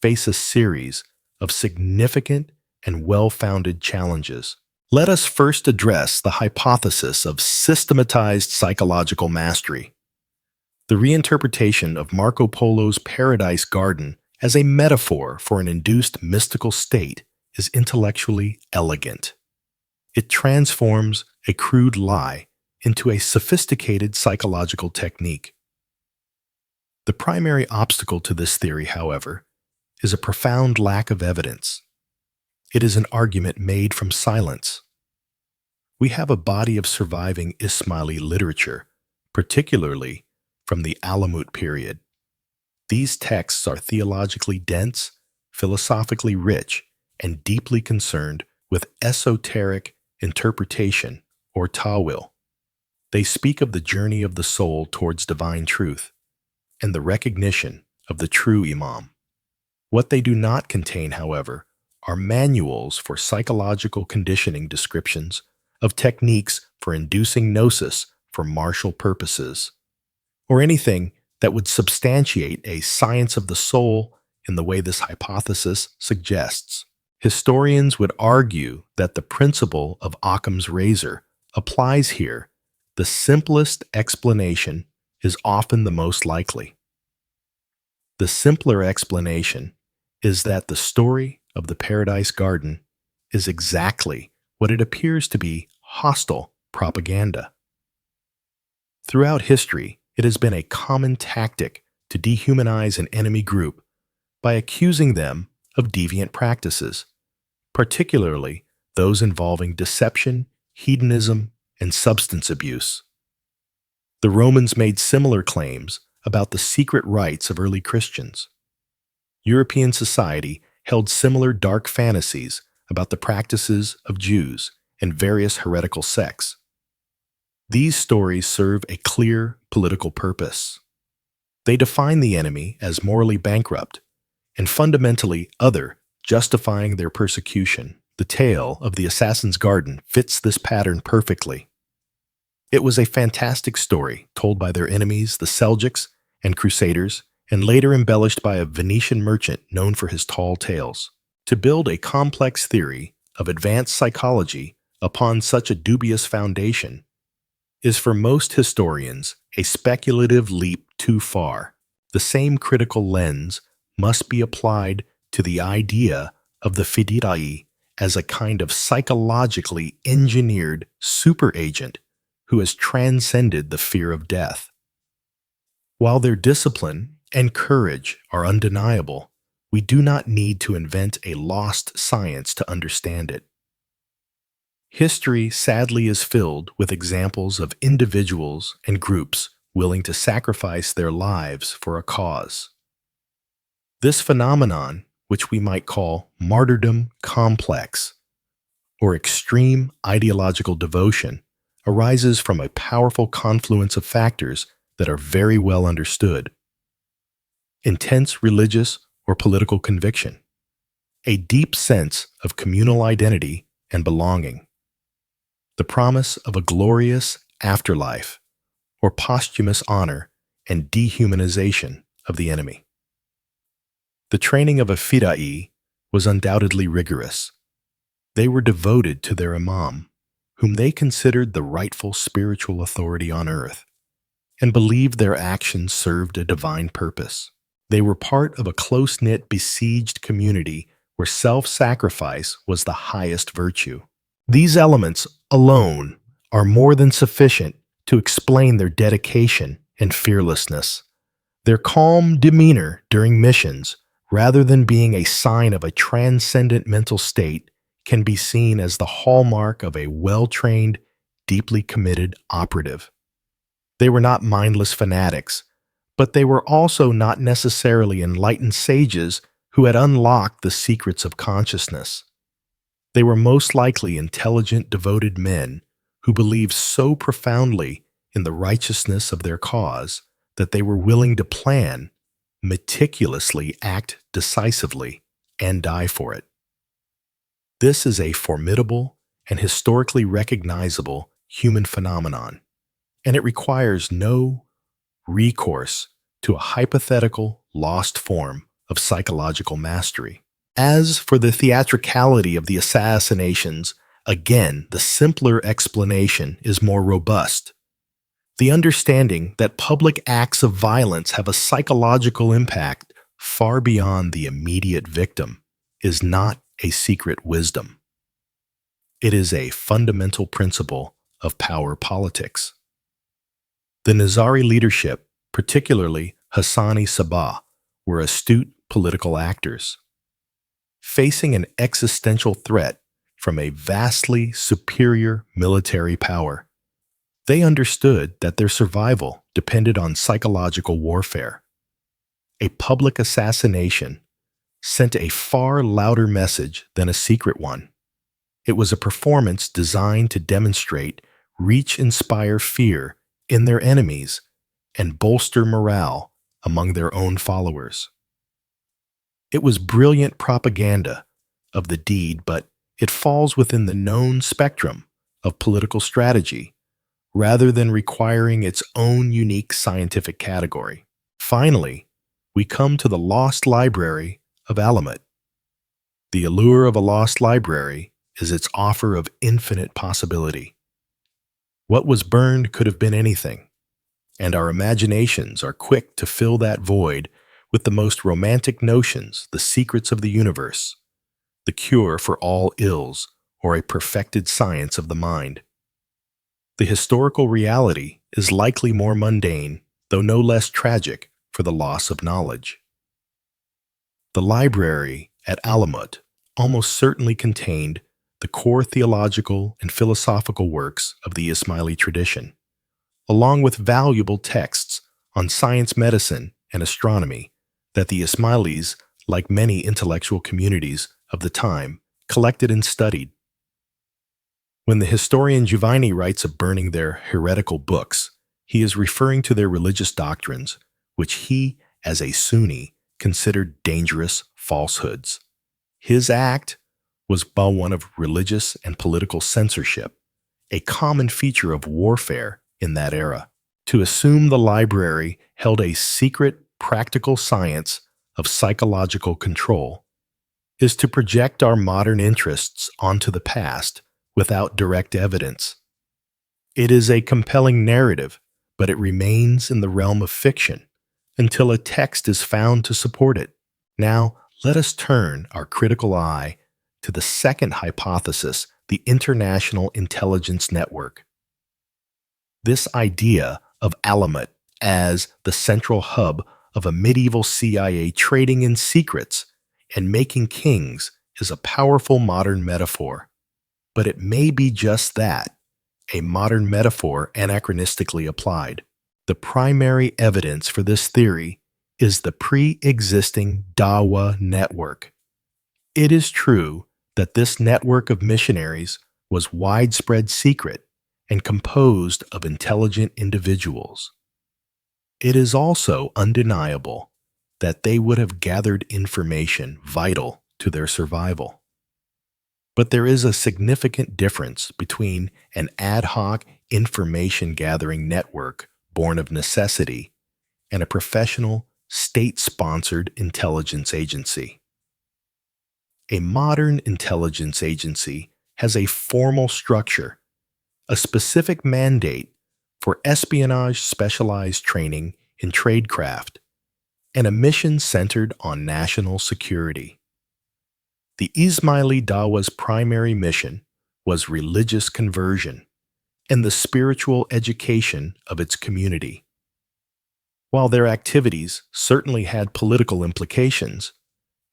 face a series of significant and well-founded challenges. Let us first address the hypothesis of systematized psychological mastery. The reinterpretation of Marco Polo's Paradise Garden as a metaphor for an induced mystical state is intellectually elegant. It transforms a crude lie into a sophisticated psychological technique. The primary obstacle to this theory, however, is a profound lack of evidence. It is an argument made from silence. We have a body of surviving Ismaili literature, particularly from the Alamut period. These texts are theologically dense, philosophically rich, and deeply concerned with esoteric interpretation or ta'wil. They speak of the journey of the soul towards divine truth and the recognition of the true Imam. What they do not contain, however, are manuals for psychological conditioning descriptions of techniques for inducing gnosis for martial purposes, or anything that would substantiate a science of the soul in the way this hypothesis suggests. Historians would argue that the principle of Occam's razor applies here. The simplest explanation is often the most likely. The simpler explanation is that the story of the Paradise Garden is exactly what it appears to be: hostile propaganda. Throughout history, it has been a common tactic to dehumanize an enemy group by accusing them of deviant practices, particularly those involving deception, hedonism, and substance abuse. The Romans made similar claims about the secret rites of early Christians. European society held similar dark fantasies about the practices of Jews and various heretical sects. These stories serve a clear political purpose. They define the enemy as morally bankrupt and fundamentally other, justifying their persecution. The tale of the Assassin's Garden fits this pattern perfectly. It was a fantastic story told by their enemies, the Seljuks and Crusaders, and later embellished by a Venetian merchant known for his tall tales. To build a complex theory of advanced psychology upon such a dubious foundation is for most historians a speculative leap too far. The same critical lens must be applied to the idea of the Fidira'i as a kind of psychologically engineered superagent who has transcended the fear of death. While their discipline and courage are undeniable, we do not need to invent a lost science to understand it. History sadly is filled with examples of individuals and groups willing to sacrifice their lives for a cause. This phenomenon, which we might call martyrdom complex or extreme ideological devotion, arises from a powerful confluence of factors that are very well understood. Intense religious or political conviction, a deep sense of communal identity and belonging, the promise of a glorious afterlife, or posthumous honor and dehumanization of the enemy. The training of a Fida'i was undoubtedly rigorous. They were devoted to their imam, whom they considered the rightful spiritual authority on earth, and believed their actions served a divine purpose. They were part of a close-knit, besieged community where self-sacrifice was the highest virtue. These elements alone are more than sufficient to explain their dedication and fearlessness. Their calm demeanor during missions, rather than being a sign of a transcendent mental state, can be seen as the hallmark of a well-trained, deeply committed operative. They were not mindless fanatics, but they were also not necessarily enlightened sages who had unlocked the secrets of consciousness. They were most likely intelligent, devoted men who believed so profoundly in the righteousness of their cause that they were willing to plan, meticulously act decisively, and die for it. This is a formidable and historically recognizable human phenomenon, and it requires no recourse to a hypothetical lost form of psychological mastery. As for the theatricality of the assassinations, Again, the simpler explanation is more robust. The understanding that public acts of violence have a psychological impact far beyond the immediate victim is not a secret wisdom. It is a fundamental principle of power politics. The Nizari leadership, particularly Hassan-i Sabbah, were astute political actors. Facing an existential threat from a vastly superior military power, they understood that their survival depended on psychological warfare. A public assassination sent a far louder message than a secret one. It was a performance designed to demonstrate inspire fear in their enemies and bolster morale among their own followers. It was brilliant propaganda of the deed, but it falls within the known spectrum of political strategy rather than requiring its own unique scientific category. Finally, we come to the lost library of Alamut. The allure of a lost library is its offer of infinite possibility. What was burned could have been anything, and our imaginations are quick to fill that void with the most romantic notions, the secrets of the universe, the cure for all ills, or a perfected science of the mind. The historical reality is likely more mundane, though no less tragic, for the loss of knowledge. The library at Alamut almost certainly contained the core theological and philosophical works of the Ismaili tradition, along with valuable texts on science, medicine, and astronomy that the Ismailis, like many intellectual communities of the time, collected and studied. When the historian Giovanni writes of burning their heretical books, he is referring to their religious doctrines, which he, as a Sunni, considered dangerous falsehoods. His act was but one of religious and political censorship, a common feature of warfare in that era. To assume the library held a secret, practical science of psychological control is to project our modern interests onto the past without direct evidence. It is a compelling narrative, but it remains in the realm of fiction until a text is found to support it. Now, let us turn our critical eye to the second hypothesis, the International Intelligence Network. This idea of Alamut as the central hub of a medieval CIA trading in secrets and making kings is a powerful modern metaphor. But it may be just that, a modern metaphor anachronistically applied. The primary evidence for this theory is the pre-existing Dawa network. It is true that this network of missionaries was widespread secret and composed of intelligent individuals. It is also undeniable that they would have gathered information vital to their survival. But there is a significant difference between an ad hoc information-gathering network born of necessity and a professional, state-sponsored intelligence agency. A modern intelligence agency has a formal structure, a specific mandate for espionage specialized training in tradecraft, and a mission centered on national security. The Ismaili Dawa's primary mission was religious conversion and the spiritual education of its community. While their activities certainly had political implications,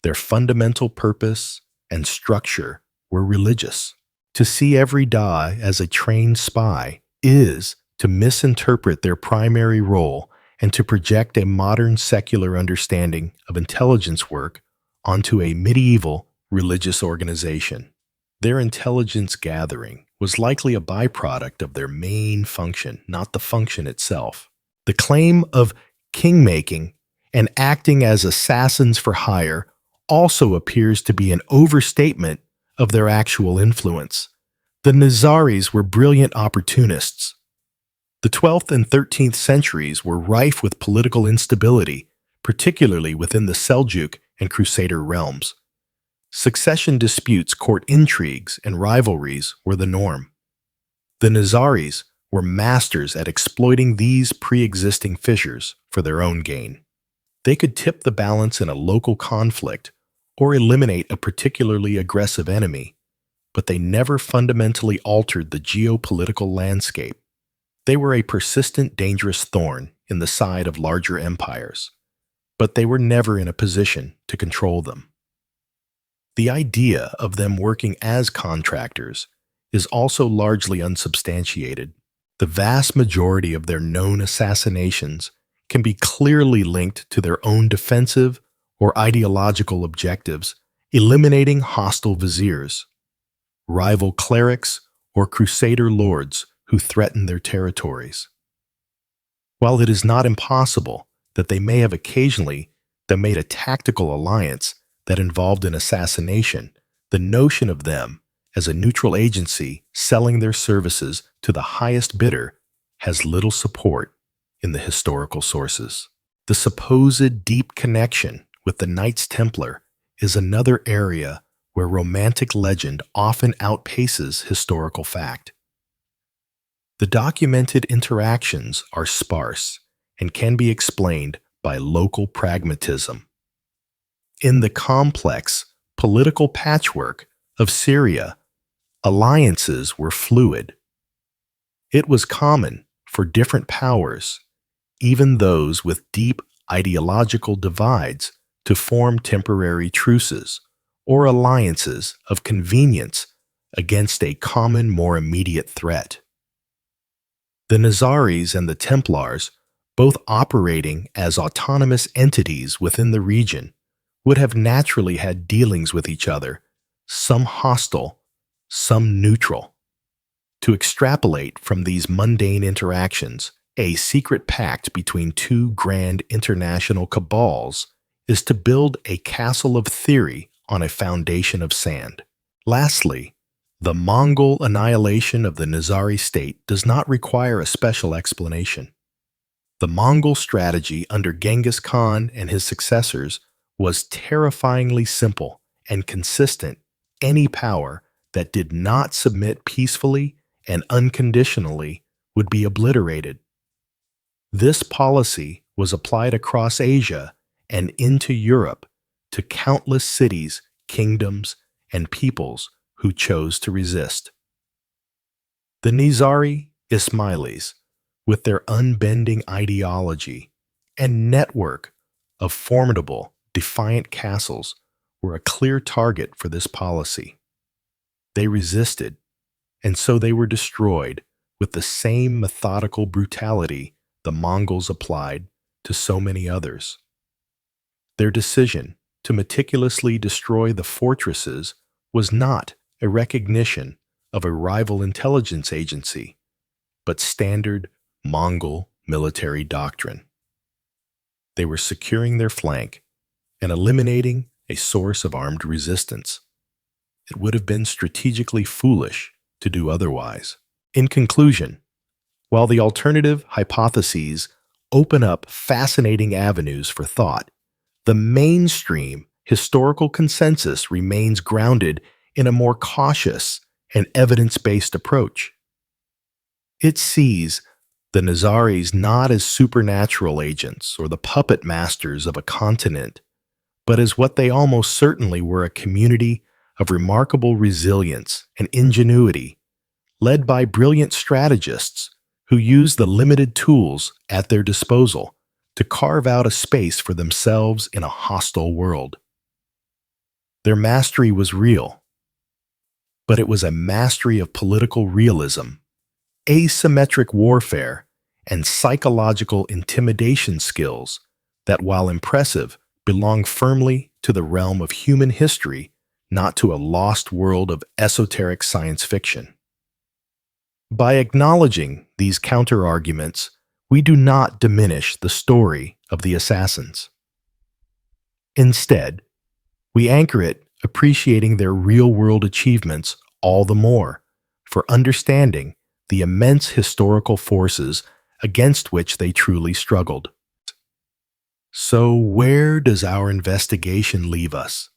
their fundamental purpose and structure were religious. To see every Da'i as a trained spy is to misinterpret their primary role and to project a modern secular understanding of intelligence work onto a medieval religious organization. Their intelligence gathering was likely a byproduct of their main function, not the function itself. The claim of king-making and acting as assassins for hire also appears to be an overstatement of their actual influence. The Nizaris were brilliant opportunists. The 12th and 13th centuries were rife with political instability, particularly within the Seljuk and Crusader realms. Succession disputes, court intrigues, and rivalries were the norm. The Nizaris were masters at exploiting these pre-existing fissures for their own gain. They could tip the balance in a local conflict or eliminate a particularly aggressive enemy, but they never fundamentally altered the geopolitical landscape. They were a persistent, dangerous thorn in the side of larger empires, but they were never in a position to control them. The idea of them working as contractors is also largely unsubstantiated. The vast majority of their known assassinations can be clearly linked to their own defensive or ideological objectives, eliminating hostile viziers, rival clerics, or crusader lords who threaten their territories. While it is not impossible that they may have occasionally made a tactical alliance that involved an assassination, the notion of them as a neutral agency selling their services to the highest bidder has little support in the historical sources. The supposed deep connection with the Knights Templar is another area where romantic legend often outpaces historical fact. The documented interactions are sparse and can be explained by local pragmatism. In the complex political patchwork of Syria, alliances were fluid. It was common for different powers, even those with deep ideological divides, to form temporary truces or alliances of convenience against a common, more immediate threat. The Nizaris and the Templars, both operating as autonomous entities within the region, would have naturally had dealings with each other, some hostile, some neutral. To extrapolate from these mundane interactions, a secret pact between two grand international cabals is to build a castle of theory on a foundation of sand. Lastly, the Mongol annihilation of the Nizari state does not require a special explanation. The Mongol strategy under Genghis Khan and his successors was terrifyingly simple and consistent. Any power that did not submit peacefully and unconditionally would be obliterated. This policy was applied across Asia and into Europe to countless cities, kingdoms, and peoples who chose to resist. The Nizari Ismailis, with their unbending ideology and network of formidable, defiant castles, were a clear target for this policy. They resisted, and so they were destroyed with the same methodical brutality the Mongols applied to so many others. Their decision to meticulously destroy the fortresses was not a recognition of a rival intelligence agency, but standard Mongol military doctrine. They were securing their flank and eliminating a source of armed resistance. It would have been strategically foolish to do otherwise. In conclusion, while the alternative hypotheses open up fascinating avenues for thought, the mainstream historical consensus remains grounded in a more cautious and evidence-based approach. It sees the Nizaris not as supernatural agents or the puppet masters of a continent, but as what they almost certainly were: a community of remarkable resilience and ingenuity, led by brilliant strategists who used the limited tools at their disposal to carve out a space for themselves in a hostile world. Their mastery was real, but it was a mastery of political realism, asymmetric warfare, and psychological intimidation skills that, while impressive, belong firmly to the realm of human history, not to a lost world of esoteric science fiction. By acknowledging these counter-arguments, we do not diminish the story of the assassins. Instead, we anchor it, appreciating their real-world achievements all the more for understanding the immense historical forces against which they truly struggled. So, where does our investigation leave us?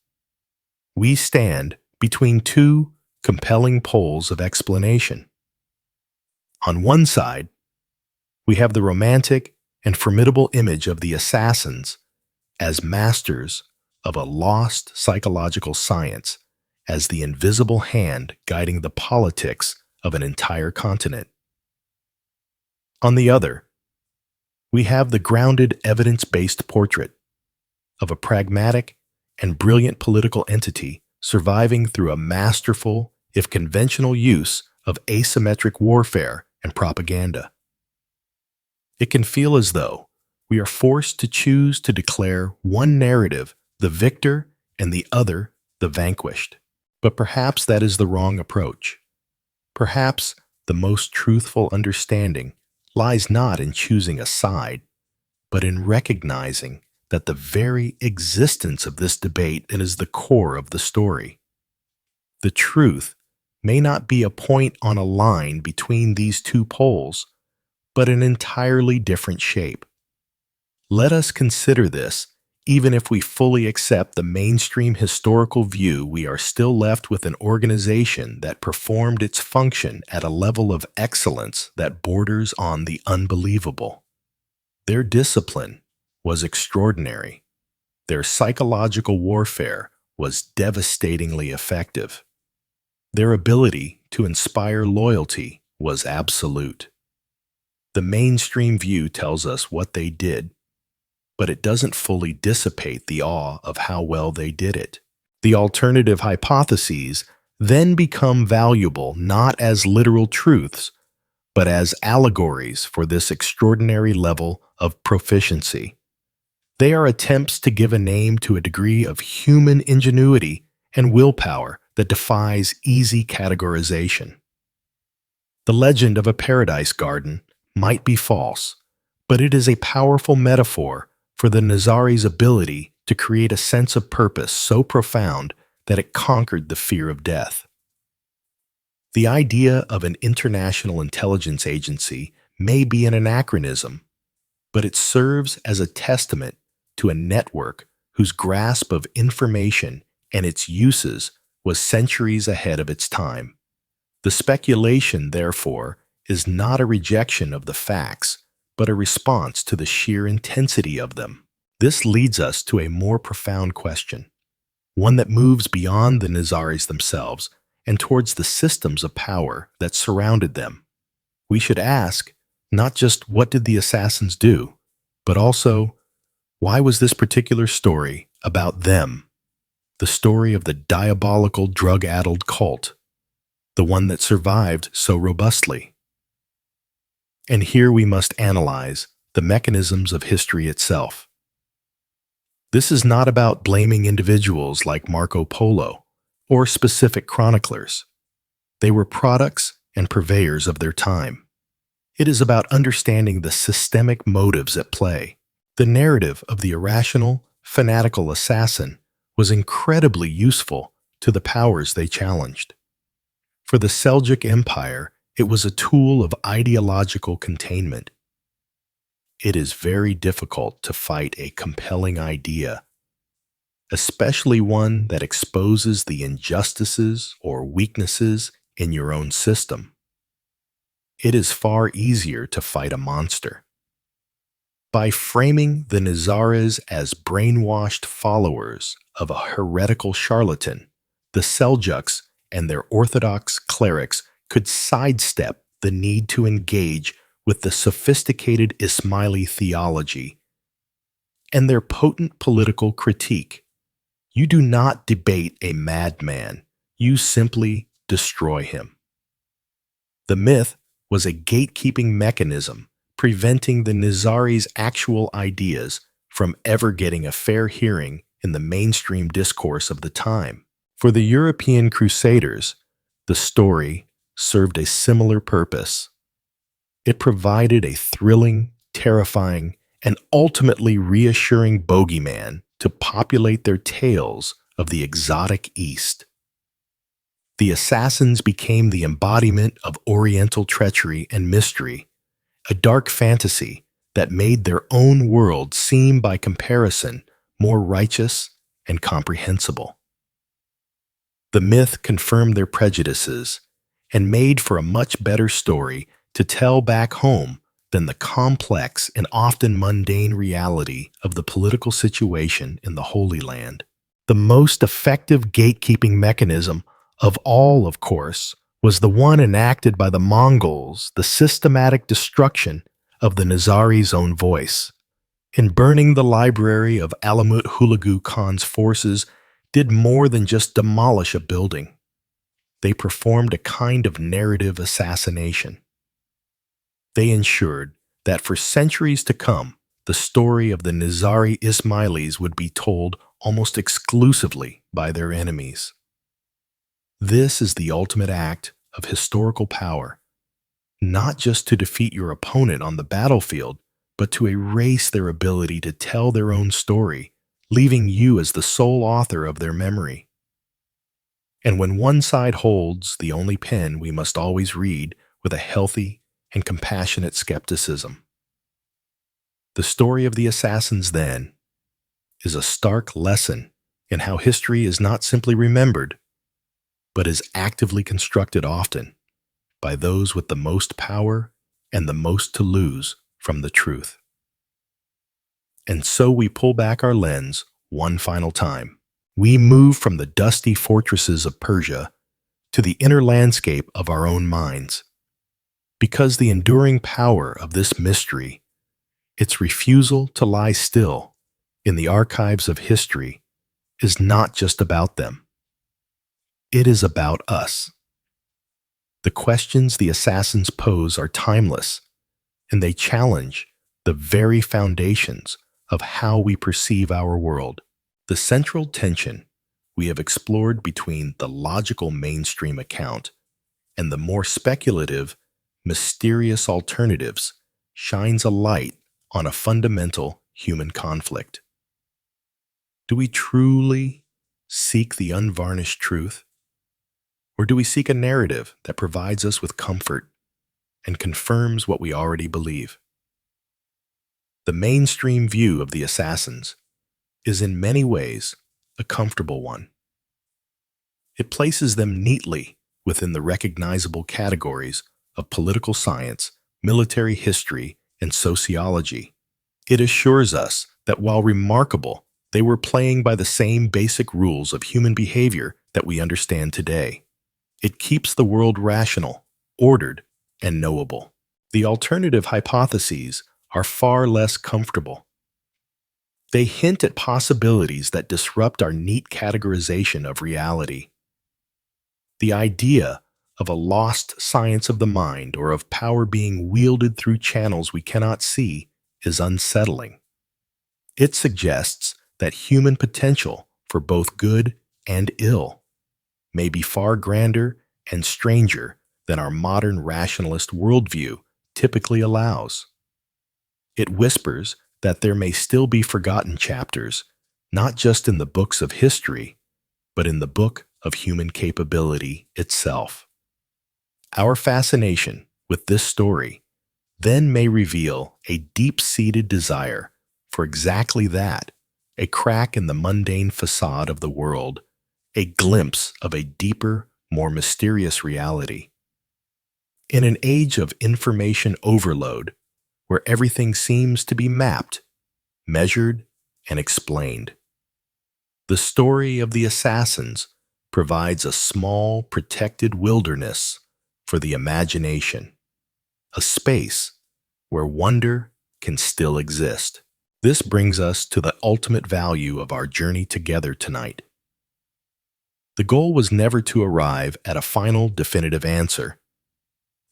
we stand between two compelling poles of explanation. On one side, we have the romantic and formidable image of the assassins as masters of a lost psychological science, as the invisible hand guiding the politics of an entire continent. On the other, we have the grounded, evidence-based portrait of a pragmatic and brilliant political entity surviving through a masterful, if conventional, use of asymmetric warfare and propaganda. It can feel as though we are forced to choose to declare one narrative the victor and the other the vanquished. But perhaps that is the wrong approach. Perhaps the most truthful understanding lies not in choosing a side, but in recognizing that the very existence of this debate is the core of the story. The truth may not be a point on a line between these two poles, but an entirely different shape. Let us consider this. Even if we fully accept the mainstream historical view, we are still left with an organization that performed its function at a level of excellence that borders on the unbelievable. Their discipline was extraordinary. Their psychological warfare was devastatingly effective. Their ability to inspire loyalty was absolute. The mainstream view tells us what they did, but it doesn't fully dissipate the awe of how well they did it. The alternative hypotheses then become valuable not as literal truths, but as allegories for this extraordinary level of proficiency. They are attempts to give a name to a degree of human ingenuity and willpower that defies easy categorization. The legend of a paradise garden might be false, but it is a powerful metaphor for the Nizari's ability to create a sense of purpose so profound that it conquered the fear of death. The idea of an international intelligence agency may be an anachronism, but it serves as a testament to a network whose grasp of information and its uses was centuries ahead of its time. The speculation, therefore, is not a rejection of the facts, but a response to the sheer intensity of them. This leads us to a more profound question, one that moves beyond the Nizaris themselves and towards the systems of power that surrounded them. We should ask, not just what did the assassins do, but also, why was this particular story about them? The story of the diabolical drug-addled cult, the one that survived so robustly. And here we must analyze the mechanisms of history itself. This is not about blaming individuals like Marco Polo or specific chroniclers. They were products and purveyors of their time. It is about understanding the systemic motives at play. The narrative of the irrational, fanatical assassin was incredibly useful to the powers they challenged. For the Seljuk Empire, it was a tool of ideological containment. It is very difficult to fight a compelling idea, especially one that exposes the injustices or weaknesses in your own system. It is far easier to fight a monster. By framing the Nizaris as brainwashed followers of a heretical charlatan, the Seljuks and their orthodox clerics could sidestep the need to engage with the sophisticated Ismaili theology and their potent political critique. You do not debate a madman, you simply destroy him. The myth was a gatekeeping mechanism preventing the Nizaris' actual ideas from ever getting a fair hearing in the mainstream discourse of the time. For the European Crusaders, the story served a similar purpose. It provided a thrilling, terrifying, and ultimately reassuring bogeyman to populate their tales of the exotic East. The assassins became the embodiment of Oriental treachery and mystery, a dark fantasy that made their own world seem by comparison more righteous and comprehensible. The myth confirmed their prejudices and made for a much better story to tell back home than the complex and often mundane reality of the political situation in the Holy Land. The most effective gatekeeping mechanism of all, of course, was the one enacted by the Mongols, the systematic destruction of the Nizari's own voice. In burning the library of Alamut Hulagu Khan's forces did more than just demolish a building. They performed a kind of narrative assassination. They ensured that for centuries to come, the story of the Nizari Ismailis would be told almost exclusively by their enemies. This is the ultimate act of historical power, not just to defeat your opponent on the battlefield, but to erase their ability to tell their own story, leaving you as the sole author of their memory. And when one side holds the only pen we must always read with a healthy and compassionate skepticism. The story of the assassins, then, is a stark lesson in how history is not simply remembered, but is actively constructed often by those with the most power and the most to lose from the truth. And so we pull back our lens one final time. We move from the dusty fortresses of Persia to the inner landscape of our own minds. Because the enduring power of this mystery, its refusal to lie still in the archives of history, is not just about them. It is about us. The questions the assassins pose are timeless, and they challenge the very foundations of how we perceive our world. The central tension we have explored between the logical mainstream account and the more speculative, mysterious alternatives shines a light on a fundamental human conflict. Do we truly seek the unvarnished truth? Or do we seek a narrative that provides us with comfort and confirms what we already believe? The mainstream view of the assassins is in many ways a comfortable one. It places them neatly within the recognizable categories of political science, military history, and sociology. It assures us that while remarkable, they were playing by the same basic rules of human behavior that we understand today. It keeps the world rational, ordered, and knowable. The alternative hypotheses are far less comfortable. They hint at possibilities that disrupt our neat categorization of reality. The idea of a lost science of the mind or of power being wielded through channels we cannot see is unsettling. It suggests that human potential for both good and ill may be far grander and stranger than our modern rationalist worldview typically allows. It whispers that there may still be forgotten chapters, not just in the books of history, but in the book of human capability itself. Our fascination with this story then may reveal a deep-seated desire for exactly that, a crack in the mundane facade of the world, a glimpse of a deeper, more mysterious reality. In an age of information overload, where everything seems to be mapped, measured, and explained, the story of the assassins provides a small, protected wilderness for the imagination, a space where wonder can still exist. This brings us to the ultimate value of our journey together tonight. The goal was never to arrive at a final, definitive answer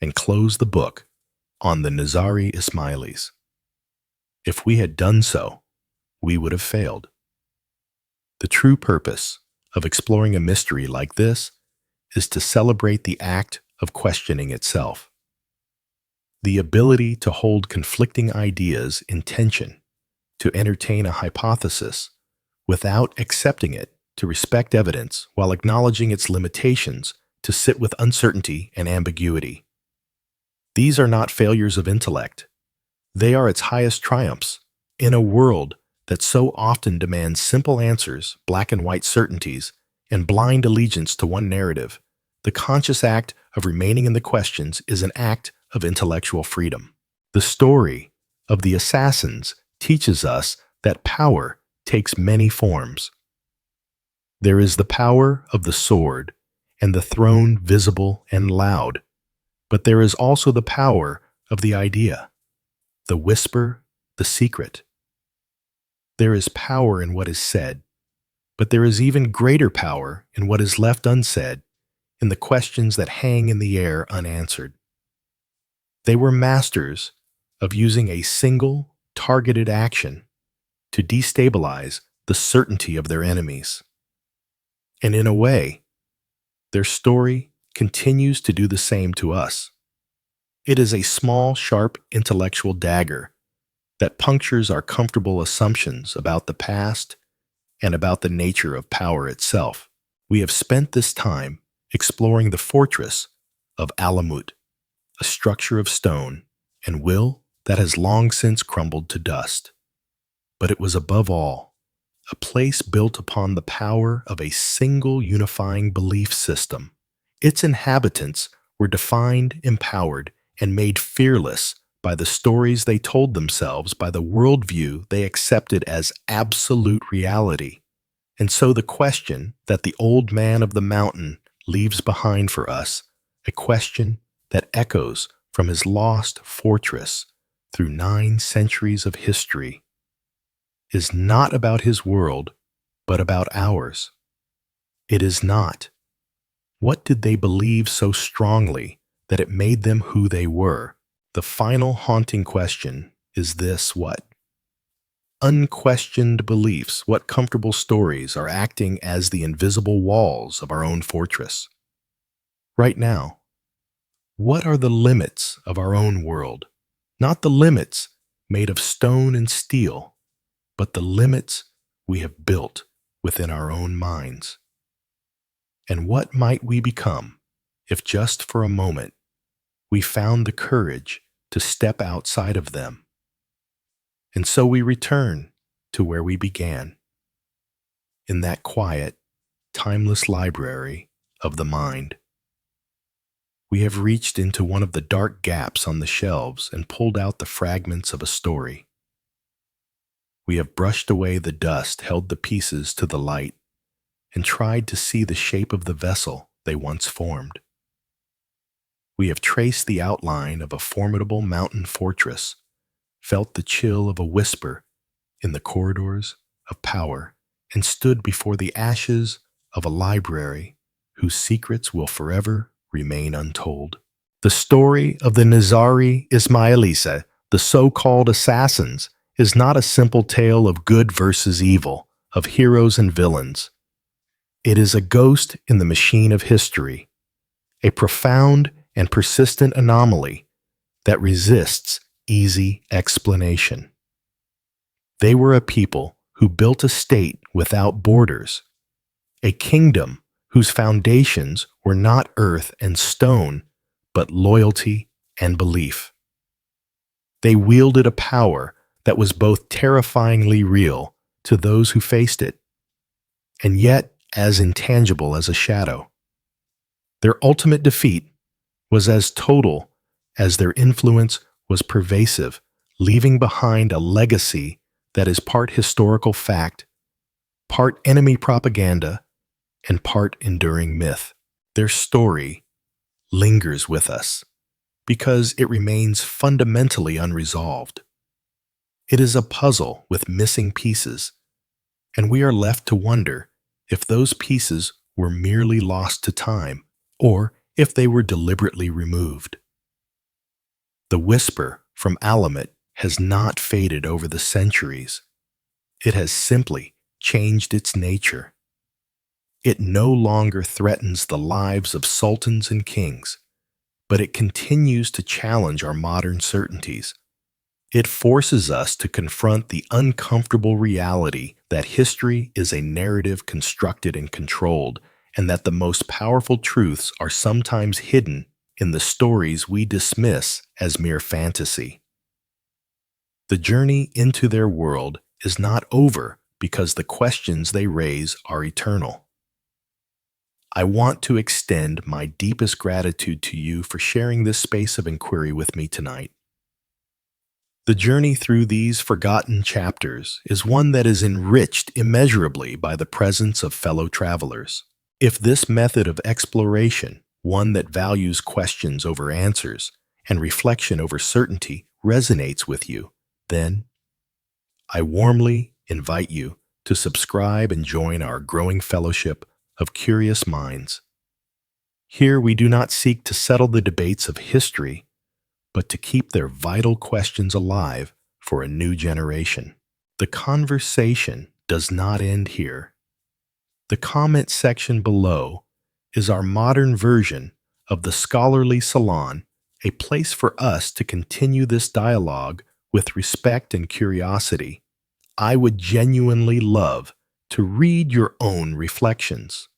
and close the book on the Nizari Ismailis. If we had done so, we would have failed. The true purpose of exploring a mystery like this is to celebrate the act of questioning itself. The ability to hold conflicting ideas in tension, to entertain a hypothesis without accepting it, to respect evidence while acknowledging its limitations, to sit with uncertainty and ambiguity. These are not failures of intellect. They are its highest triumphs. In a world that so often demands simple answers, black and white certainties, and blind allegiance to one narrative. The conscious act of remaining in the questions is an act of intellectual freedom. The story of the assassins teaches us that power takes many forms. There is the power of the sword and the throne visible and loud, but there is also the power of the idea, the whisper, the secret. There is power in what is said, but there is even greater power in what is left unsaid, in the questions that hang in the air unanswered. They were masters of using a single, targeted action to destabilize the certainty of their enemies. And in a way, their story continues to do the same to us. It is a small, sharp intellectual dagger that punctures our comfortable assumptions about the past and about the nature of power itself. We have spent this time exploring the fortress of Alamut, a structure of stone and will that has long since crumbled to dust. But it was above all a place built upon the power of a single unifying belief system. Its inhabitants were defined, empowered, and made fearless by the stories they told themselves, by the worldview they accepted as absolute reality. And so the question that the old man of the mountain leaves behind for us, a question that echoes from his lost fortress through 9 centuries of history, is not about his world, but about ours. It is not, what did they believe so strongly that it made them who they were? The final haunting question is this: what? Unquestioned beliefs, what comfortable stories are acting as the invisible walls of our own fortress? Right now, what are the limits of our own world? Not the limits made of stone and steel, but the limits we have built within our own minds. And what might we become if just for a moment we found the courage to step outside of them? And so we return to where we began, in that quiet, timeless library of the mind. We have reached into one of the dark gaps on the shelves and pulled out the fragments of a story. We have brushed away the dust, held the pieces to the light, and tried to see the shape of the vessel they once formed. We have traced the outline of a formidable mountain fortress, felt the chill of a whisper in the corridors of power, and stood before the ashes of a library whose secrets will forever remain untold. The story of the Nizari Ismailis, the so-called assassins, is not a simple tale of good versus evil, of heroes and villains. It is a ghost in the machine of history, a profound and persistent anomaly that resists easy explanation. They were a people who built a state without borders, a kingdom whose foundations were not earth and stone, but loyalty and belief. They wielded a power that was both terrifyingly real to those who faced it, and yet as intangible as a shadow. Their ultimate defeat was as total as their influence was pervasive, leaving behind a legacy that is part historical fact, part enemy propaganda, and part enduring myth. Their story lingers with us because it remains fundamentally unresolved. It is a puzzle with missing pieces, and we are left to wonder if those pieces were merely lost to time or if they were deliberately removed. The whisper from Alamut has not faded over the centuries. It has simply changed its nature. It no longer threatens the lives of sultans and kings, but it continues to challenge our modern certainties. It forces us to confront the uncomfortable reality that history is a narrative constructed and controlled, and that the most powerful truths are sometimes hidden in the stories we dismiss as mere fantasy. The journey into their world is not over because the questions they raise are eternal. I want to extend my deepest gratitude to you for sharing this space of inquiry with me tonight. The journey through these forgotten chapters is one that is enriched immeasurably by the presence of fellow travelers. If this method of exploration, one that values questions over answers and reflection over certainty, resonates with you, then I warmly invite you to subscribe and join our growing fellowship of curious minds. Here we do not seek to settle the debates of history, but to keep their vital questions alive for a new generation. The conversation does not end here. The comment section below is our modern version of the scholarly salon, a place for us to continue this dialogue with respect and curiosity. I would genuinely love to read your own reflections.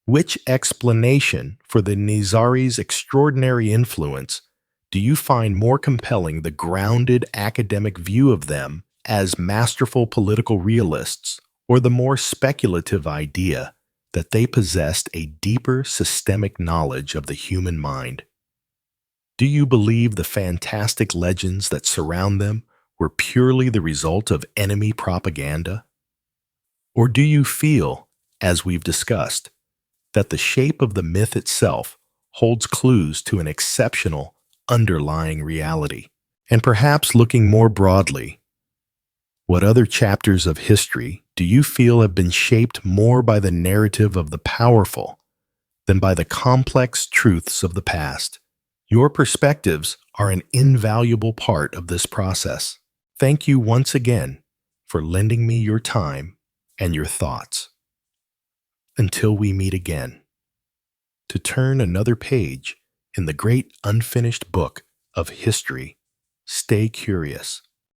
Which explanation for the Nizari's extraordinary influence do you find more compelling, the grounded academic view of them as masterful political realists, or the more speculative idea that they possessed a deeper systemic knowledge of the human mind? Do you believe the fantastic legends that surround them were purely the result of enemy propaganda? Or do you feel, as we've discussed, that the shape of the myth itself holds clues to an exceptional underlying reality? And perhaps looking more broadly, what other chapters of history do you feel have been shaped more by the narrative of the powerful than by the complex truths of the past? Your perspectives are an invaluable part of this process. Thank you once again for lending me your time and your thoughts. Until we meet again, to turn another page in the great unfinished book of history, stay curious,